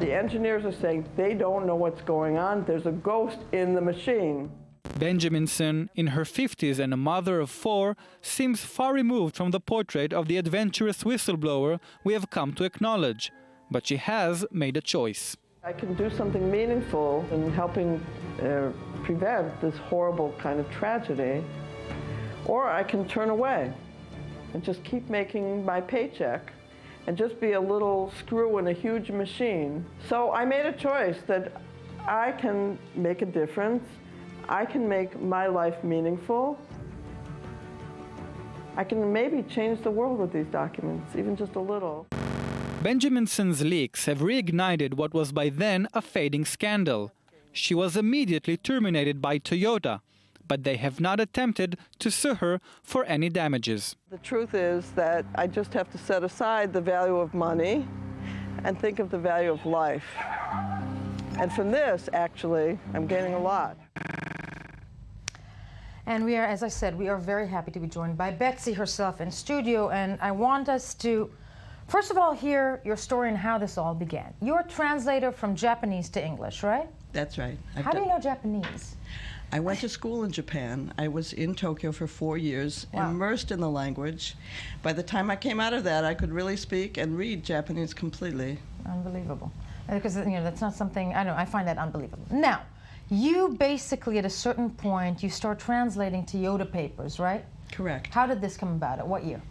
The engineers are saying they don't know what's going on. There's a ghost in the machine. Benjaminson, in her 50s and a mother of 4, seems far removed from the portrait of the adventurous whistleblower we have come to acknowledge. But she has made a choice. I can do something meaningful in helping prevent this horrible kind of tragedy, or I can turn away and just keep making my paycheck and just be a little screw in a huge machine. So I made a choice that I can make a difference. I can make my life meaningful. I can maybe change the world with these documents, even just a little. Benjaminson's leaks have reignited what was by then a fading scandal. She was immediately terminated by Toyota, but they have not attempted to sue her for any damages. The truth is that I just have to set aside the value of money and think of the value of life. And from this, actually, I'm gaining a lot. And we are, as I said, we are very happy to be joined by Betsy herself in studio. And I want us to, first of all, hear your story and how this all began. You're a translator from Japanese to English, right? That's right. How do you know Japanese? I went to school in Japan. I was in Tokyo for 4 years, immersed in the language. By the time I came out of that, I could really speak and read Japanese completely. Unbelievable. Because, that's not something, I don't know, I find that unbelievable. Now, you basically, at a certain point, you start translating Toyota papers, right? Correct. How did this come about? At what year?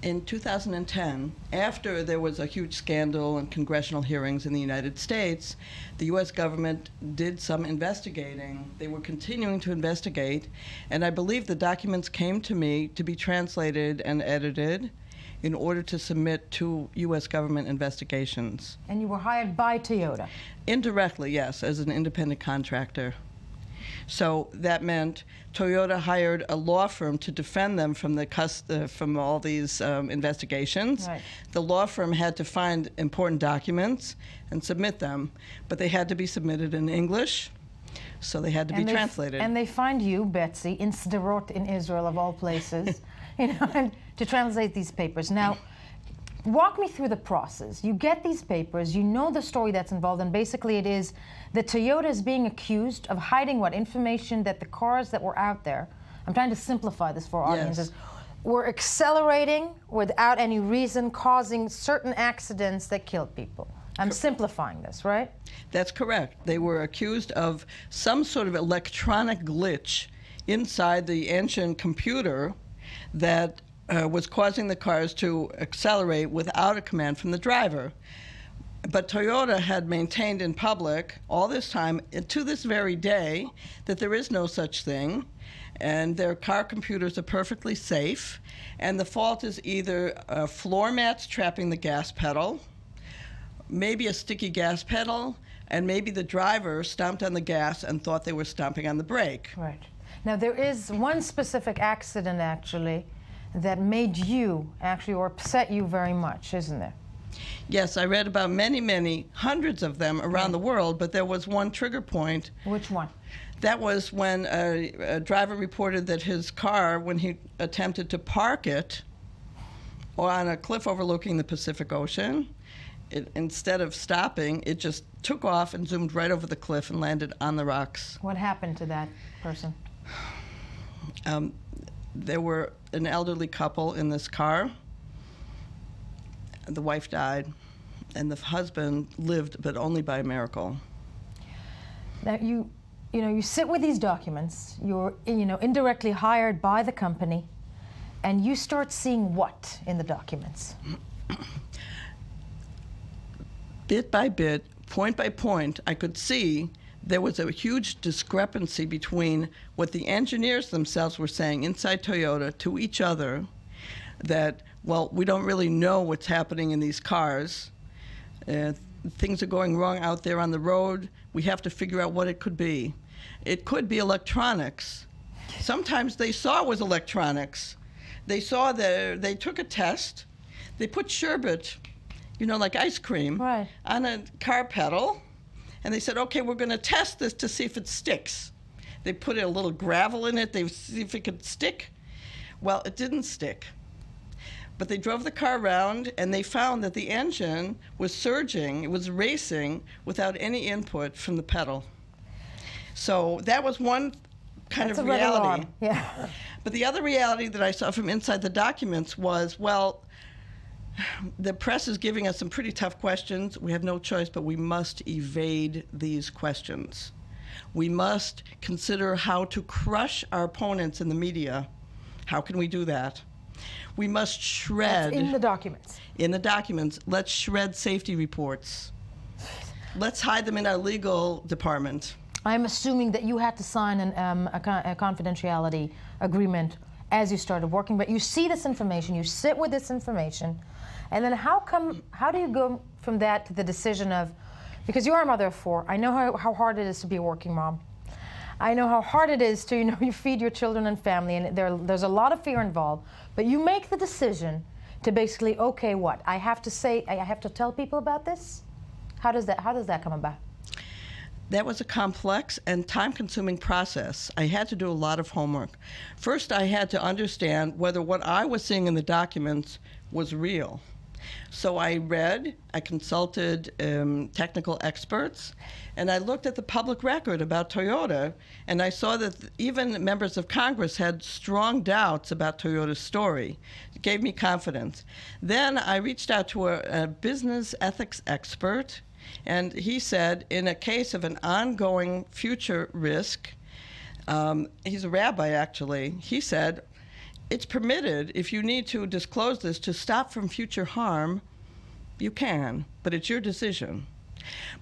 In 2010, after there was a huge scandal and congressional hearings in the United States, the U.S. government did some investigating. They were continuing to investigate, and I believe the documents came to me to be translated and edited in order to submit to U.S. government investigations. And you were hired by Toyota? Indirectly, yes, as an independent contractor. So that meant Toyota hired a law firm to defend them from all these investigations. Right. The law firm had to find important documents and submit them, but they had to be submitted in English, so they had to be translated. And they find you, Betsy, in Sderot in Israel, of all places, and to translate these papers. Now, walk me through the process. You get these papers, you know the story that's involved, and basically it is that Toyota is being accused of hiding what information that the cars that were out there, I'm trying to simplify this for our audiences, were accelerating without any reason, causing certain accidents that killed people. I'm simplifying this, right? That's correct. They were accused of some sort of electronic glitch inside the engine computer that was causing the cars to accelerate without a command from the driver. But Toyota had maintained in public all this time, to this very day, that there is no such thing, and their car computers are perfectly safe, and the fault is either floor mats trapping the gas pedal, maybe a sticky gas pedal, and maybe the driver stomped on the gas and thought they were stomping on the brake. Right. Now, there is one specific accident, actually, that made you, actually, or upset you very much, isn't there? Yes, I read about many, hundreds of them around the world, but there was one trigger point. Which one? That was when a driver reported that his car, when he attempted to park it on a cliff overlooking the Pacific Ocean, instead of stopping, it just took off and zoomed right over the cliff and landed on the rocks. What happened to that person? There were an elderly couple in this car. The wife died, and the husband lived, but only by a miracle. Now, you sit with these documents. You're, indirectly hired by the company, and you start seeing what in the documents? Bit by bit, point by point, I could see there was a huge discrepancy between what the engineers themselves were saying inside Toyota to each other, that, well, we don't really know what's happening in these cars. Things are going wrong out there on the road. We have to figure out what it could be. It could be electronics. Sometimes they saw it was electronics. They saw they took a test. They put sherbet, like ice cream, on a car pedal. And they said, okay, we're going to test this to see if it sticks. They put a little gravel in it. They see if it could stick. Well, it didn't stick. But they drove the car around, and they found that the engine was surging. It was racing without any input from the pedal. So that was one kind of reality. Yeah. But the other reality that I saw from inside the documents was, well, the press is giving us some pretty tough questions. We have no choice, but we must evade these questions. We must consider how to crush our opponents in the media. How can we do that? We must shred. That's in the documents. In the documents. Let's shred safety reports. Let's hide them in our legal department. I'm assuming that you had to sign a confidentiality agreement as you started working, but you see this information, you sit with this information, and then how do you go from that to the decision of, because you are a mother of 4, I know how hard it is to be a working mom. I know how hard it is to, you feed your children and family, and there's a lot of fear involved, but you make the decision to basically, okay, what? I have to tell people about this? How does that come about? That was a complex and time-consuming process. I had to do a lot of homework. First, I had to understand whether what I was seeing in the documents was real. So I consulted technical experts, and I looked at the public record about Toyota, and I saw that even members of Congress had strong doubts about Toyota's story. It gave me confidence. Then I reached out to a business ethics expert, and he said, in a case of an ongoing future risk, he's a rabbi actually, he said, it's permitted, if you need to disclose this to stop from future harm, you can, but it's your decision.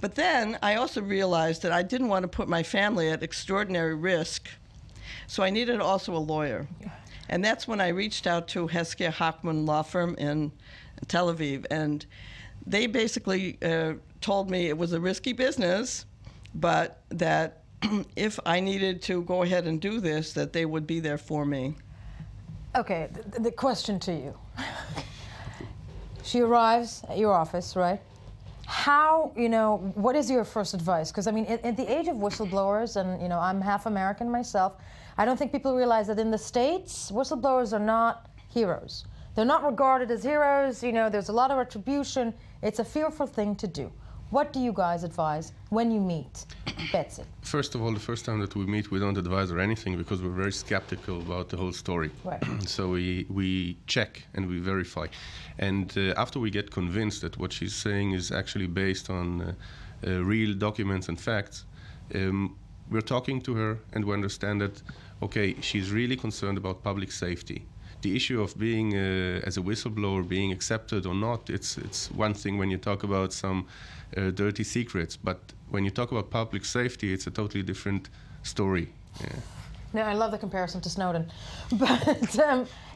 But then I also realized that I didn't want to put my family at extraordinary risk, so I needed also a lawyer. And that's when I reached out to Hesketh Hochman Law Firm in Tel Aviv, and they basically told me it was a risky business, but that if I needed to go ahead and do this, that they would be there for me. Okay, the question to you. She arrives at your office, right? How, what is your first advice? Because, I mean, at the age of whistleblowers, and, I'm half American myself, I don't think people realize that in the States, whistleblowers are not heroes. They're not regarded as heroes. There's a lot of retribution. It's a fearful thing to do. What do you guys advise when you meet? Betsy. First of all, the first time that we meet, we don't advise her anything because we're very skeptical about the whole story. Right. So we check and we verify. And after we get convinced that what she's saying is actually based on real documents and facts, we're talking to her and we understand that, okay, she's really concerned about public safety. The issue of being, as a whistleblower, being accepted or not, it's one thing when you talk about some dirty secrets, but when you talk about public safety, it's a totally different story. Yeah. No, I love the comparison to Snowden. But,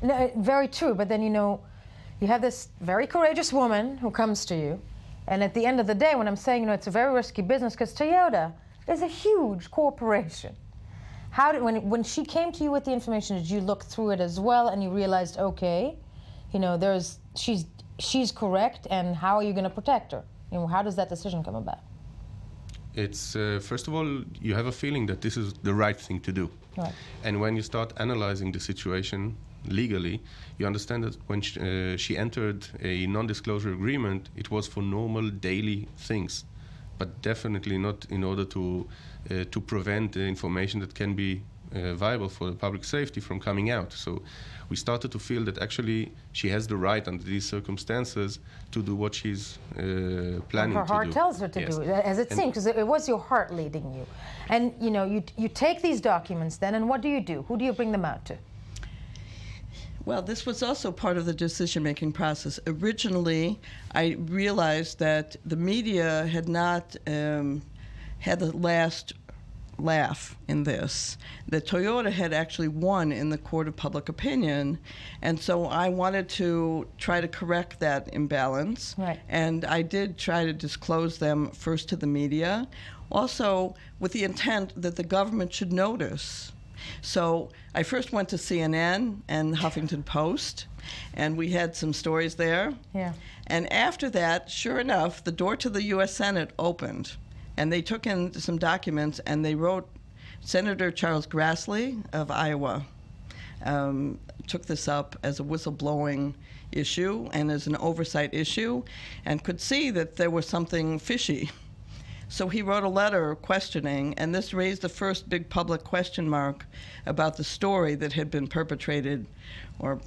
no, very true, but then, you have this very courageous woman who comes to you, and at the end of the day, when I'm saying, it's a very risky business, because Toyota is a huge corporation. How did, when she came to you with the information, did you look through it as well and you realized, okay, she's correct, and how are you going to protect her? How does that decision come about? It's, first of all, you have a feeling that this is the right thing to do. Right. And when you start analyzing the situation legally, you understand that when she entered a non-disclosure agreement, it was for normal daily things, but definitely not in order to prevent the information that can be viable for the public safety from coming out. So we started to feel that actually she has the right under these circumstances to do what she's planning to do. Her heart tells her to do it, as it seems, because it was your heart leading you. And you take these documents then, and what do you do? Who do you bring them out to? Well, this was also part of the decision-making process. Originally, I realized that the media had not had the last laugh in this, that Toyota had actually won in the court of public opinion, and so I wanted to try to correct that imbalance. Right. And I did try to disclose them first to the media, also with the intent that the government should notice. So I first went to CNN and Huffington Post, and we had some stories there. Yeah. And after that, sure enough, the door to the U.S. Senate opened, and they took in some documents, and they wrote, Senator Charles Grassley of Iowa took this up as a whistleblowing issue and as an oversight issue, and could see that there was something fishy. So he wrote a letter questioning, and this raised the first big public question mark about the story that had been perpetrated or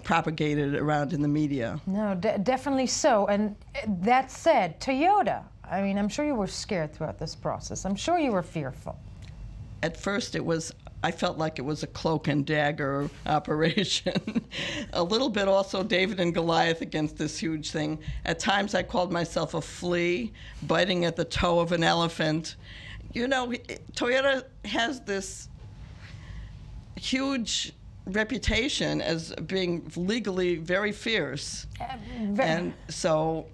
propagated around in the media. No, definitely so. And that said, Toyota, I mean, I'm sure you were scared throughout this process. I'm sure you were fearful. At first I felt like it was a cloak and dagger operation. A little bit also David and Goliath against this huge thing. At times I called myself a flea biting at the toe of an elephant. Toyota has this huge reputation as being legally very fierce. And so,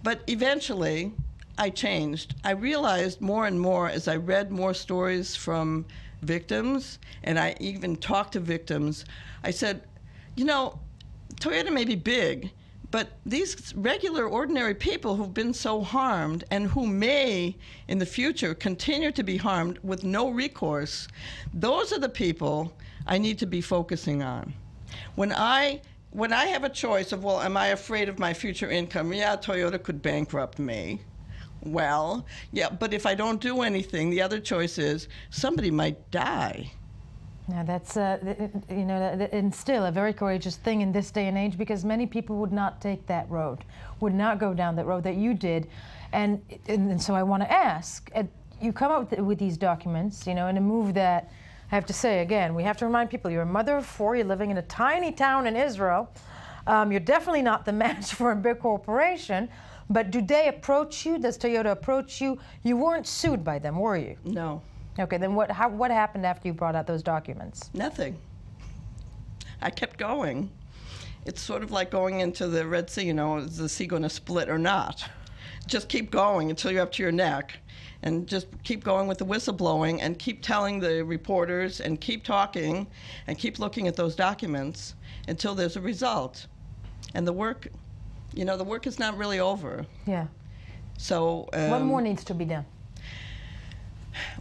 but eventually I changed. I realized more and more as I read more stories from victims, and I even talked to victims, I said, Toyota may be big, but these regular, ordinary people who've been so harmed and who may, in the future, continue to be harmed with no recourse, those are the people I need to be focusing on. When I have a choice of, well, am I afraid of my future income? Yeah, Toyota could bankrupt me. Well, yeah, but if I don't do anything, the other choice is somebody might die. Now that's, and still a very courageous thing in this day and age, because many people would not take that road, would not go down that road that you did. And so I want to ask, you come up with these documents, in a move that I have to say again, we have to remind people, you're a mother of 4, you're living in a tiny town in Israel. You're definitely not the match for a big corporation, but do they approach you? Does Toyota approach you? You weren't sued by them, were you? No. Okay, then what happened after you brought out those documents? Nothing. I kept going. It's sort of like going into the Red Sea, is the sea going to split or not? Just keep going until you're up to your neck, and just keep going with the whistleblowing and keep telling the reporters and keep talking and keep looking at those documents until there's a result. And the work is not really over. Yeah. So what more needs to be done?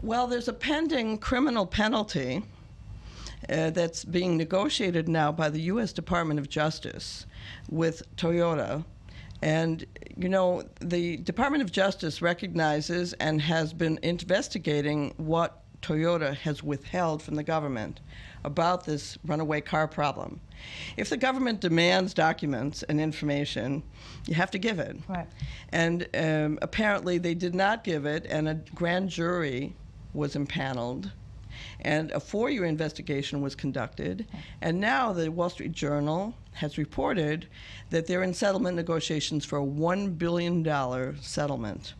Well, there's a pending criminal penalty that's being negotiated now by the U.S. Department of Justice with Toyota. And, the Department of Justice recognizes and has been investigating what Toyota has withheld from the government about this runaway car problem. If the government demands documents and information, you have to give it. Right. And apparently they did not give it, and a grand jury was impaneled, and a 4-year investigation was conducted. And now the Wall Street Journal has reported that they're in settlement negotiations for a $1 billion settlement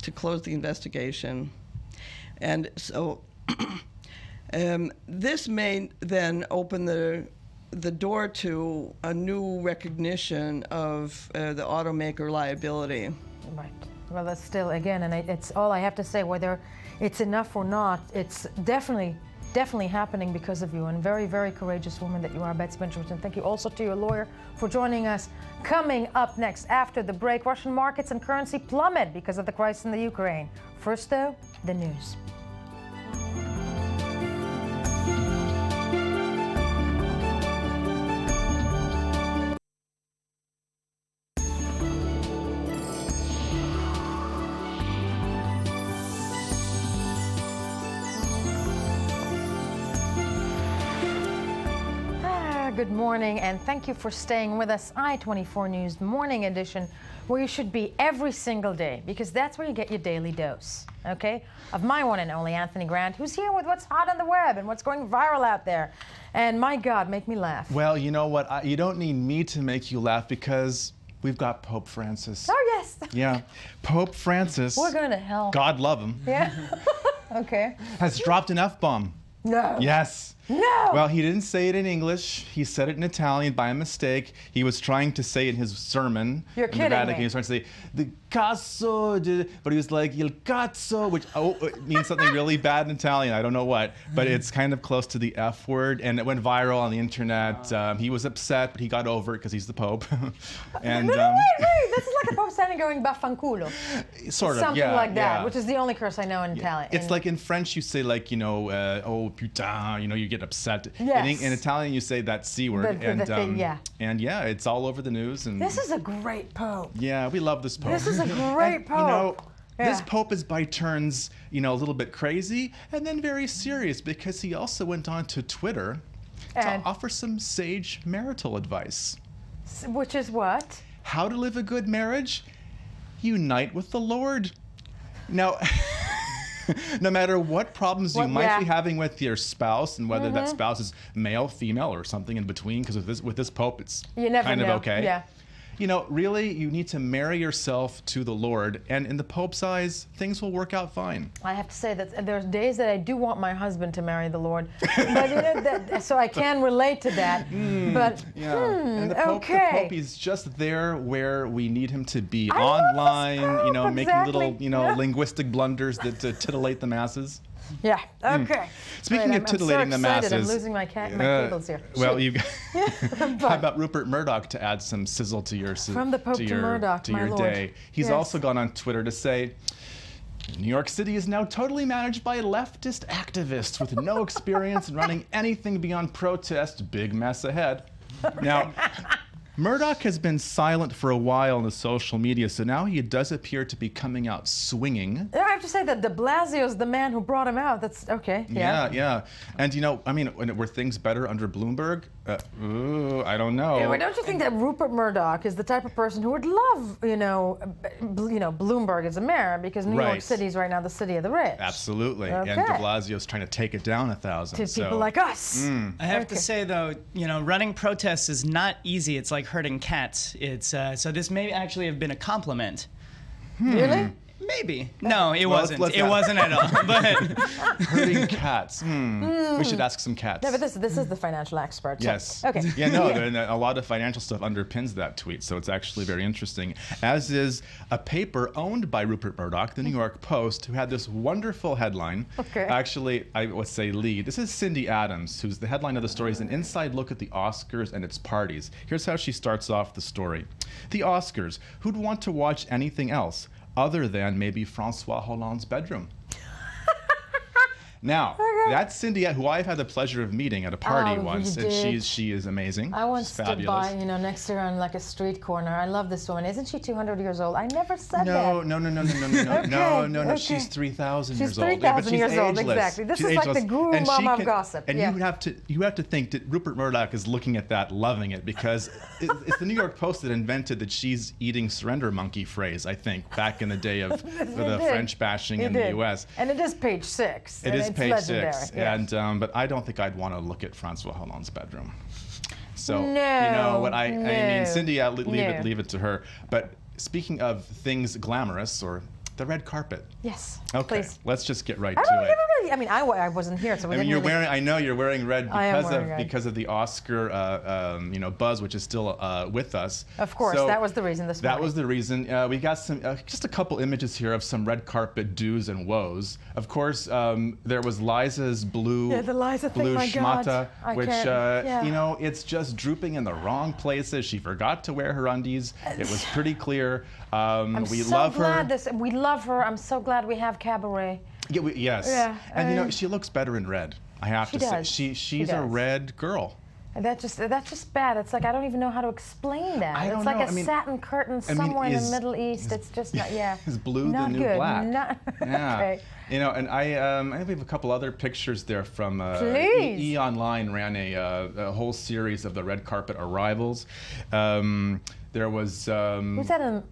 to close the investigation. And so this may then open the door to a new recognition of the automaker liability. Right. Well, that's still, again, and it's all I have to say, whether it's enough or not, it's definitely happening because of you, and very, very courageous woman that you are, Betsy Benjaminson. Thank you also to your lawyer for joining us. Coming up next after the break, Russian markets and currency plummet because of the crisis in the Ukraine. First, though, the news. Good morning, and thank you for staying with us. I-24 News Morning Edition, where you should be every single day, because that's where you get your daily dose, okay, of my one and only Anthony Grant, who's here with what's hot on the web and what's going viral out there. And my God, make me laugh. Well, you know what? You don't need me to make you laugh, because we've got Pope Francis. Oh, yes. Yeah, Pope Francis. We're going to hell. God love him. Yeah. Okay. Has dropped an F-bomb. No. Yes. No. Well, he didn't say it in English. He said it in Italian by mistake. He was trying to say in his sermon. You're in kidding the Vatican, me. he was trying to say the cazzo, but he was like il cazzo, which it means something really bad in Italian. I don't know what, but it's kind of close to the F word, and it went viral on the internet. He was upset, but he got over it because he's the Pope. And wait. This is like the Pope standing going baffanculo. Sort of, something yeah, like that, yeah. which is the only curse I know in Italian. It's like in French you say like, oh putain, you get upset. Yes. In Italian you say that C word. The thing, yeah. And yeah, it's all over the news. And this is a great Pope. Yeah, we love this Pope. This is a great Pope. This Pope is by turns, a little bit crazy and then very serious, because he also went on to Twitter to offer some sage marital advice. Which is what? How to live a good marriage? Unite with the Lord. Now, no matter what problems you might be having with your spouse, and whether that spouse is male, female, or something in between, because with this Pope, it's kind of okay. Yeah. Really, you need to marry yourself to the Lord, and in the Pope's eyes, things will work out fine. I have to say that there's days that I do want my husband to marry the Lord, but so I can relate to that. But and the Pope, okay. The Pope is just there where we need him to be, I online, love this Pope, making little, linguistic blunders that titillate the masses. Yeah. Okay. Speaking of titillating the masses, I'm losing my cables here. Well, how about Rupert Murdoch to add some sizzle to your from the Pope to Murdoch, to your day? He's also gone on Twitter to say, New York City is now totally managed by leftist activists with no experience in running anything beyond protest. Big mess ahead. Now, Murdoch has been silent for a while on the social media, so now he does appear to be coming out swinging. I have to say that de Blasio's the man who brought him out. That's okay. Yeah. And were things better under Bloomberg? I don't know. Anyway, don't you think that Rupert Murdoch is the type of person who would love, Bloomberg as a mayor, because New York City is right now the city of the rich. Absolutely. Okay. And de Blasio's trying to take it down 1,000. To people like us. I have to say, though, running protests is not easy. It's like herding cats. It's so this may actually have been a compliment. Really? Maybe. No, it wasn't. It wasn't at all. But herding cats. We should ask some cats. No, but this is the financial expert. So. Yes. Okay. Yeah, no, and a lot of financial stuff underpins that tweet, so it's actually very interesting. As is a paper owned by Rupert Murdoch, the New York Post, who had this wonderful headline. Okay. Actually, I would say lead. This is Cindy Adams, who's the headline of the story is an inside look at the Oscars and its parties. Here's how she starts off the story. The Oscars. Who'd want to watch anything else other than maybe Francois Hollande's bedroom? Now, that's Cindy, who I've had the pleasure of meeting at a party once, and she is amazing. I once She's stood by, next to her on like a street corner. I love this woman. Isn't she 200 years old? I never said that. No. Okay. She's 3,000 years old. She's 3,000 years old, exactly. This is like the guru mama of gossip. And you have to think that Rupert Murdoch is looking at that, loving it, because it's the New York Post that invented the cheese eating surrender monkey phrase, I think, back in the day of the French bashing in the U.S. And it is page 6. It is page legendary. 6, yes. and but I don't think I'd want to look at Francois Hollande's bedroom. So I mean, Cindy, leave it to her. But speaking of things glamorous, or the red carpet. Yes. Okay. Please. Let's just get right to it. I mean, I wasn't here, so we didn't really... I know you're wearing red because of the Oscar, buzz, which is still with us. Of course, that was the reason this morning. That was the reason. We got some, just a couple images here of some red carpet do's and woes. Of course, there was Liza's blue schmata, which it's just drooping in the wrong places. She forgot to wear her undies. It was pretty clear. We love her. We love her. I'm so glad we have Cabaret. Yeah, yes. Yeah, and she looks better in red. I have to say, she's a red girl. That's just bad. It's like I don't even know how to explain that. It's like a satin curtain somewhere in the Middle East. It's just not. Yeah. Is blue not the new good. black? Yeah. Okay. And I think we have a couple other pictures there from E! Online ran a whole series of the red carpet arrivals. There was. Who's that?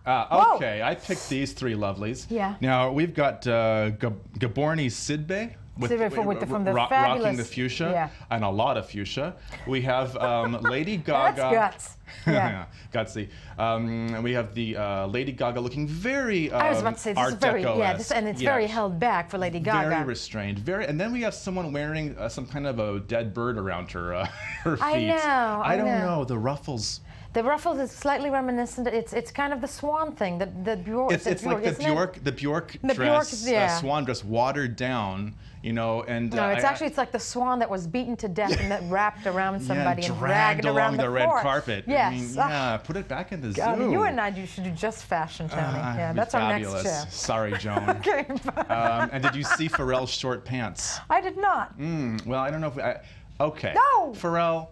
Okay, I picked these three lovelies. Yeah. Now we've got Gaborni Sidbe. From the fabulous, rocking the fuchsia and a lot of fuchsia. We have Lady Gaga. That's guts. Yeah. Gutsy. We have the Lady Gaga looking very I was about to say, this is very, and it's very held back for Lady Gaga. Very restrained. And then we have someone wearing some kind of a dead bird around her feet. I don't know. The ruffles. The ruffles is slightly reminiscent. It's kind of the swan thing. The Bjork. It's like the Bjork dress, swan dress, watered down. And it's like the swan that was beaten to death and that wrapped around somebody and dragged along around the red carpet. Yes. Put it back in the zoo. You and I should do just fashion, Tony. That's fabulous. Our next show. Sorry, Joan. Okay. And did you see Pharrell's short pants? I did not. Well, I don't know if okay. No. Pharrell.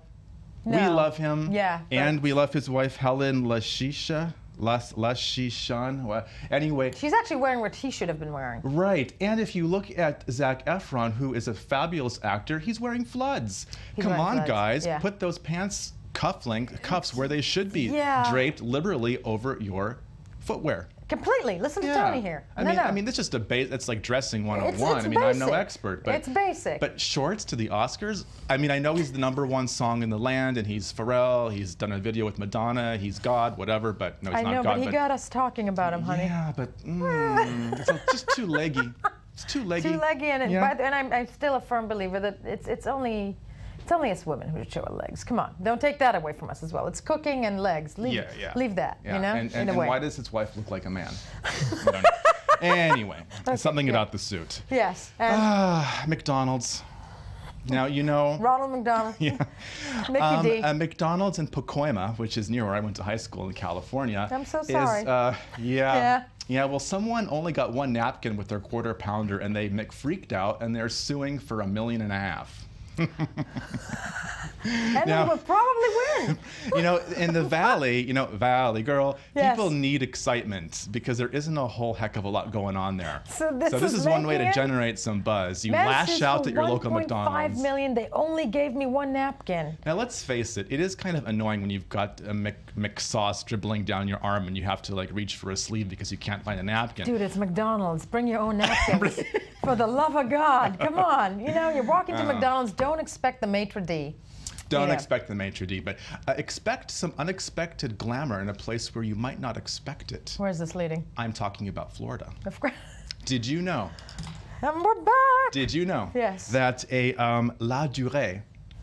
No. We love him. Yeah. And we love his wife, Helen Lashishan. Well, anyway. She's actually wearing what he should have been wearing. Right. And if you look at Zac Efron, who is a fabulous actor, he's wearing floods. Come on, guys. Yeah. Put those pants cuffs where they should be. Draped liberally over your footwear. Completely. Listen to Tony here. I mean, it's just it's like dressing 101. I mean, I'm no expert, but it's basic. But shorts to the Oscars. I mean, I know he's the #1 song in the land, and he's Pharrell. He's done a video with Madonna. He's God, whatever. But no, he's not God. But he got us talking about him, honey. Yeah, but it's just too leggy. It's too leggy. Too leggy, and I'm still a firm believer that it's only us women who show our legs. Come on, don't take that away from us as well. It's cooking and legs. Leave that. Yeah. And why does his wife look like a man? I don't know. Anyway, something about the suit. Yes. McDonald's. Now Ronald McDonald. Yeah. Mickey D. McDonald's in Pacoima, which is near where I went to high school in California. I'm so sorry. Yeah, well, someone only got one napkin with their quarter pounder, and they freaked out, and they're suing for $1.5 million. And they would probably win. In the Valley, Valley girl, Yes. people need excitement because there isn't a whole heck of a lot going on there. So this is one way to making it- generate some buzz. You Messages lash out for at your local 1.5 McDonald's. million, they only gave me one napkin. Now let's face it, it is kind of annoying when you've got a McSauce dribbling down your arm and you have to reach for a sleeve because you can't find a napkin. Dude, it's McDonald's. Bring your own napkins. For the love of God, come on. You're walking to McDonald's, don't expect the maitre d'. Don't expect the maitre d', but expect some unexpected glamour in a place where you might not expect it. Where's this leading? I'm talking about Florida. Of course. Did you know? And we're back. Did you know Yes. that a La Durée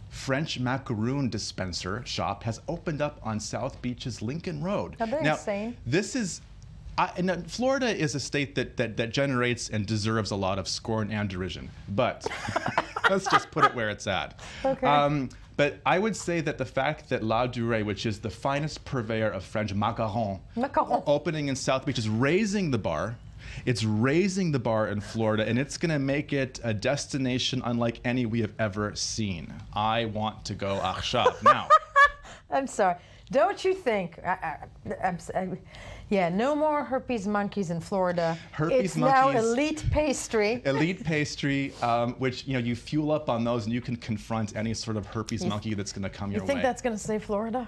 French macaroon dispenser shop has opened up on South Beach's Lincoln Road? Are they now, insane? This is. Florida is a state that generates and deserves a lot of scorn and derision, but let's just put it where it's at. Okay. But I would say that the fact that La Durée, which is the finest purveyor of French macaron, opening in South Beach, is raising the bar. It's raising the bar in Florida, and it's going to make it a destination unlike any we have ever seen. I want to go achshav now. I'm sorry. Don't you think? Yeah, no more herpes monkeys in Florida. Herpes it's now monkeys. elite pastry. Elite pastry, which you fuel up on those, and you can confront any sort of herpes monkey that's going to come your You way. think that's going to save Florida?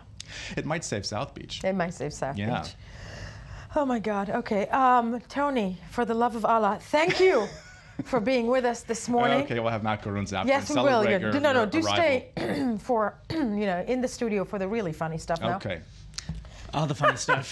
It might save South Beach. It might save South Yeah. Beach. Oh my God. Okay, Tony, for the love of Allah, thank you for being with us this morning. Okay, we'll have macaroons after. Yes, we will. Celebrate your Do arrival. stay for in the studio for the really funny stuff now. Okay. All the funny stuff.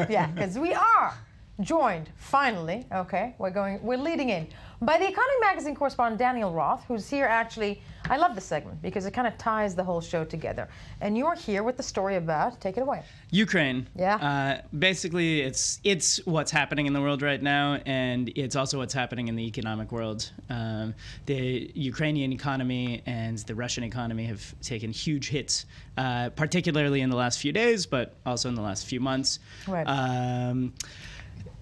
Yeah, because we are joined finally. Okay, we're leading in by the Economy Magazine correspondent Daniel Roth, who's here actually. I love this segment because it kind of ties the whole show together. And you're here with the story about. Take it away. Ukraine. Yeah. Basically, it's what's happening in the world right now, and it's also what's happening in the economic world. The Ukrainian economy and the Russian economy have taken huge hits, particularly in the last few days, but also in the last few months. Right.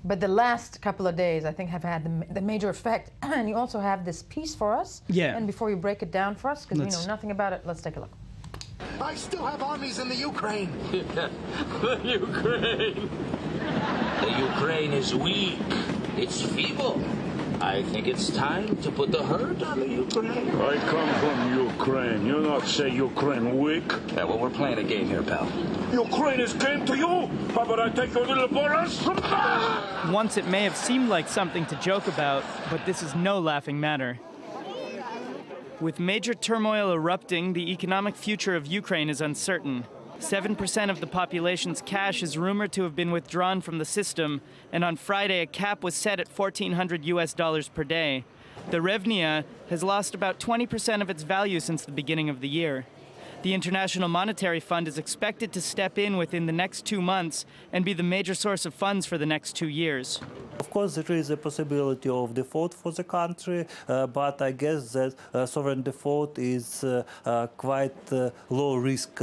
But the last couple of days, I think, have had the major effect. And you also have this piece for us. Yeah. And before you break it down for us, because we know nothing about it, let's take a look. I still have armies in the Ukraine. The Ukraine. The Ukraine is weak. It's feeble. I think it's time to put the hurt on the Ukraine. I come from Ukraine. You not say Ukraine weak? Yeah, well, we're playing a game here, pal. Ukraine is came to you. How about I take your little Boris? Once it may have seemed like something to joke about, but this is no laughing matter. With major turmoil erupting, the economic future of Ukraine is uncertain. 7% of the population's cash is rumored to have been withdrawn from the system, and on Friday a cap was set at $1,400 per day. The hryvnia has lost about 20% of its value since the beginning of the year. The International Monetary Fund is expected to step in within the next 2 months and be the major source of funds for the next 2 years. Of course, there is a possibility of default for the country, but I guess that sovereign default is quite low risk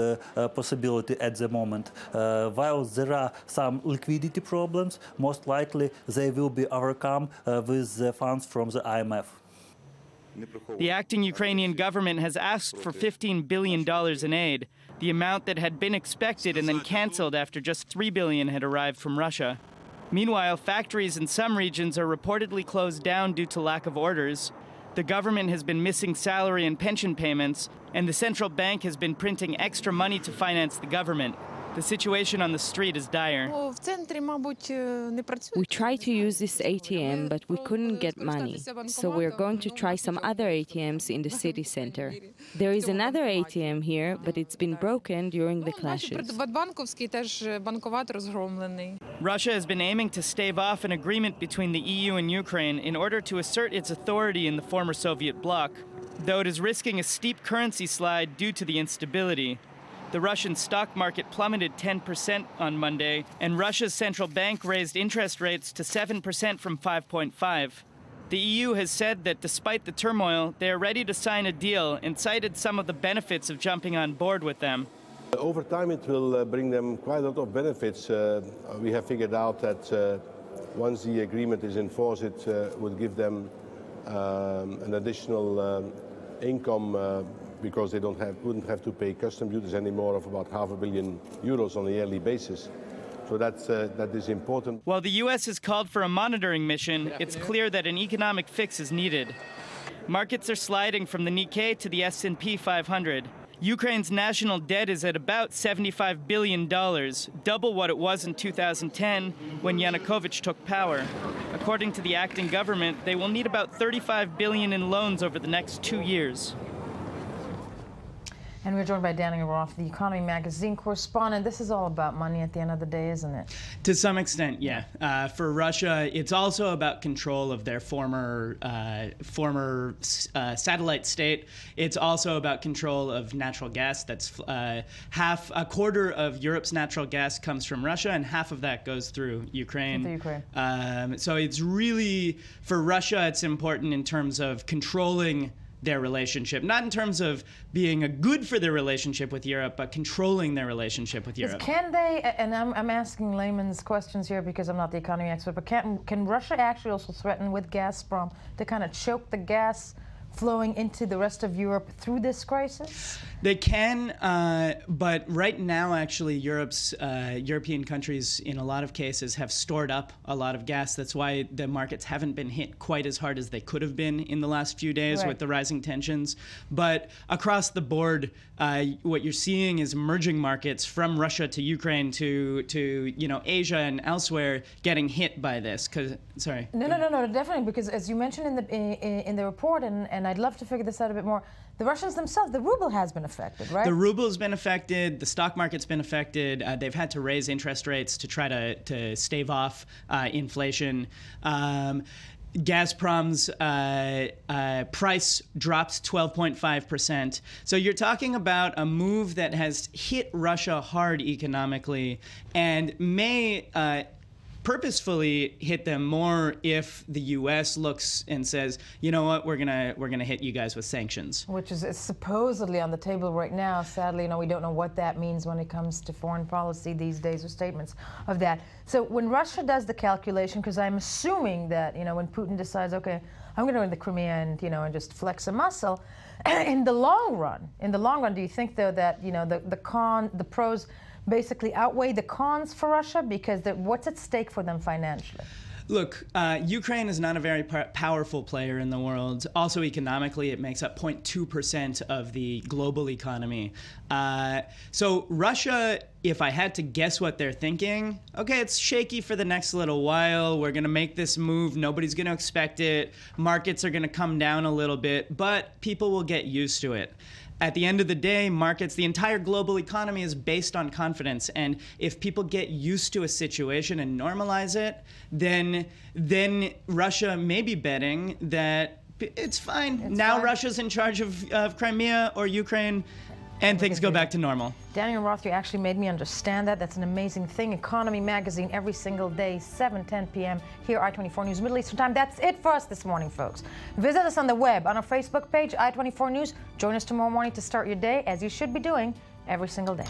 possibility at the moment. While there are some liquidity problems, most likely they will be overcome with the funds from the IMF. The acting Ukrainian government has asked for $15 billion in aid, the amount that had been expected and then canceled after just $3 billion had arrived from Russia. Meanwhile, factories in some regions are reportedly closed down due to lack of orders. The government has been missing salary and pension payments, and the central bank has been printing extra money to finance the government. The situation on the street is dire. We tried to use this ATM, but we couldn't get money. So we're going to try some other ATMs in the city center. There is another ATM here, but it's been broken during the clashes. Russia has been aiming to stave off an agreement between the EU and Ukraine in order to assert its authority in the former Soviet bloc, though it is risking a steep currency slide due to the instability. The Russian stock market plummeted 10% on Monday, and Russia's central bank raised interest rates to 7% from 5.5%. The EU has said that despite the turmoil, they are ready to sign a deal and cited some of the benefits of jumping on board with them. Over time, it will bring them quite a lot of benefits. We have figured out that once the agreement is enforced, it would give them an additional income because they wouldn't have to pay custom duties anymore of about €500 million on a yearly basis. So that is important. While the U.S. has called for a monitoring mission, it's clear that an economic fix is needed. Markets are sliding from the Nikkei to the S&P 500. Ukraine's national debt is at about $75 billion, double what it was in 2010 when Yanukovych took power. According to the acting government, they will need about $35 billion in loans over the next 2 years. And we're joined by Daniel Roth, the Economy Magazine correspondent. This is all about money at the end of the day, isn't it? To some extent, yeah. For Russia, it's also about control of their former satellite state. It's also about control of natural gas. That's a quarter of Europe's natural gas comes from Russia, and half of that goes through Ukraine. So it's really, for Russia, it's important in terms of controlling their relationship, not in terms of being a good for their relationship with Europe, but controlling their relationship with Europe. Can they, and I'm asking layman's questions here because I'm not the economy expert, but can Russia actually also threaten with Gazprom to kind of choke the gas flowing into the rest of Europe through this crisis? They can, but right now, actually, European countries, in a lot of cases, have stored up a lot of gas. That's why the markets haven't been hit quite as hard as they could have been in the last few days with the rising tensions. But across the board, what you're seeing is emerging markets from Russia to Ukraine to Asia and elsewhere getting hit by this. No, definitely, because as you mentioned in the report, and I'd love to figure this out a bit more, the Russians themselves, the ruble has been affected, right? The ruble has been affected. The stock market's been affected. They've had to raise interest rates to try to stave off inflation. Gazprom's price dropped 12.5%. So you're talking about a move that has hit Russia hard economically and may purposefully hit them more if the U.S. looks and says, you know what, we're gonna hit you guys with sanctions. Which is supposedly on the table right now. Sadly, we don't know what that means when it comes to foreign policy these days, or statements of that. So when Russia does the calculation, because I'm assuming that when Putin decides, okay, I'm going to go into Crimea and just flex a muscle, in the long run, do you think though that the pros basically outweigh the cons for Russia, because what's at stake for them financially? Look, Ukraine is not a very powerful player in the world. Also, economically, it makes up 0.2% of the global economy. So Russia, if I had to guess what they're thinking, okay, it's shaky for the next little while. We're going to make this move. Nobody's going to expect it. Markets are going to come down a little bit, but people will get used to it. At the end of the day, markets, the entire global economy is based on confidence. And if people get used to a situation and normalize it, then Russia may be betting that it's fine. Russia's in charge of Crimea or Ukraine, and things go back to normal. Daniel Roth, you actually made me understand that. That's an amazing thing. Economy Magazine every single day, 7-10 p.m. here, I-24 News Middle Eastern Time. That's it for us this morning, folks. Visit us on the web, on our Facebook page, I-24 News. Join us tomorrow morning to start your day, as you should be doing every single day.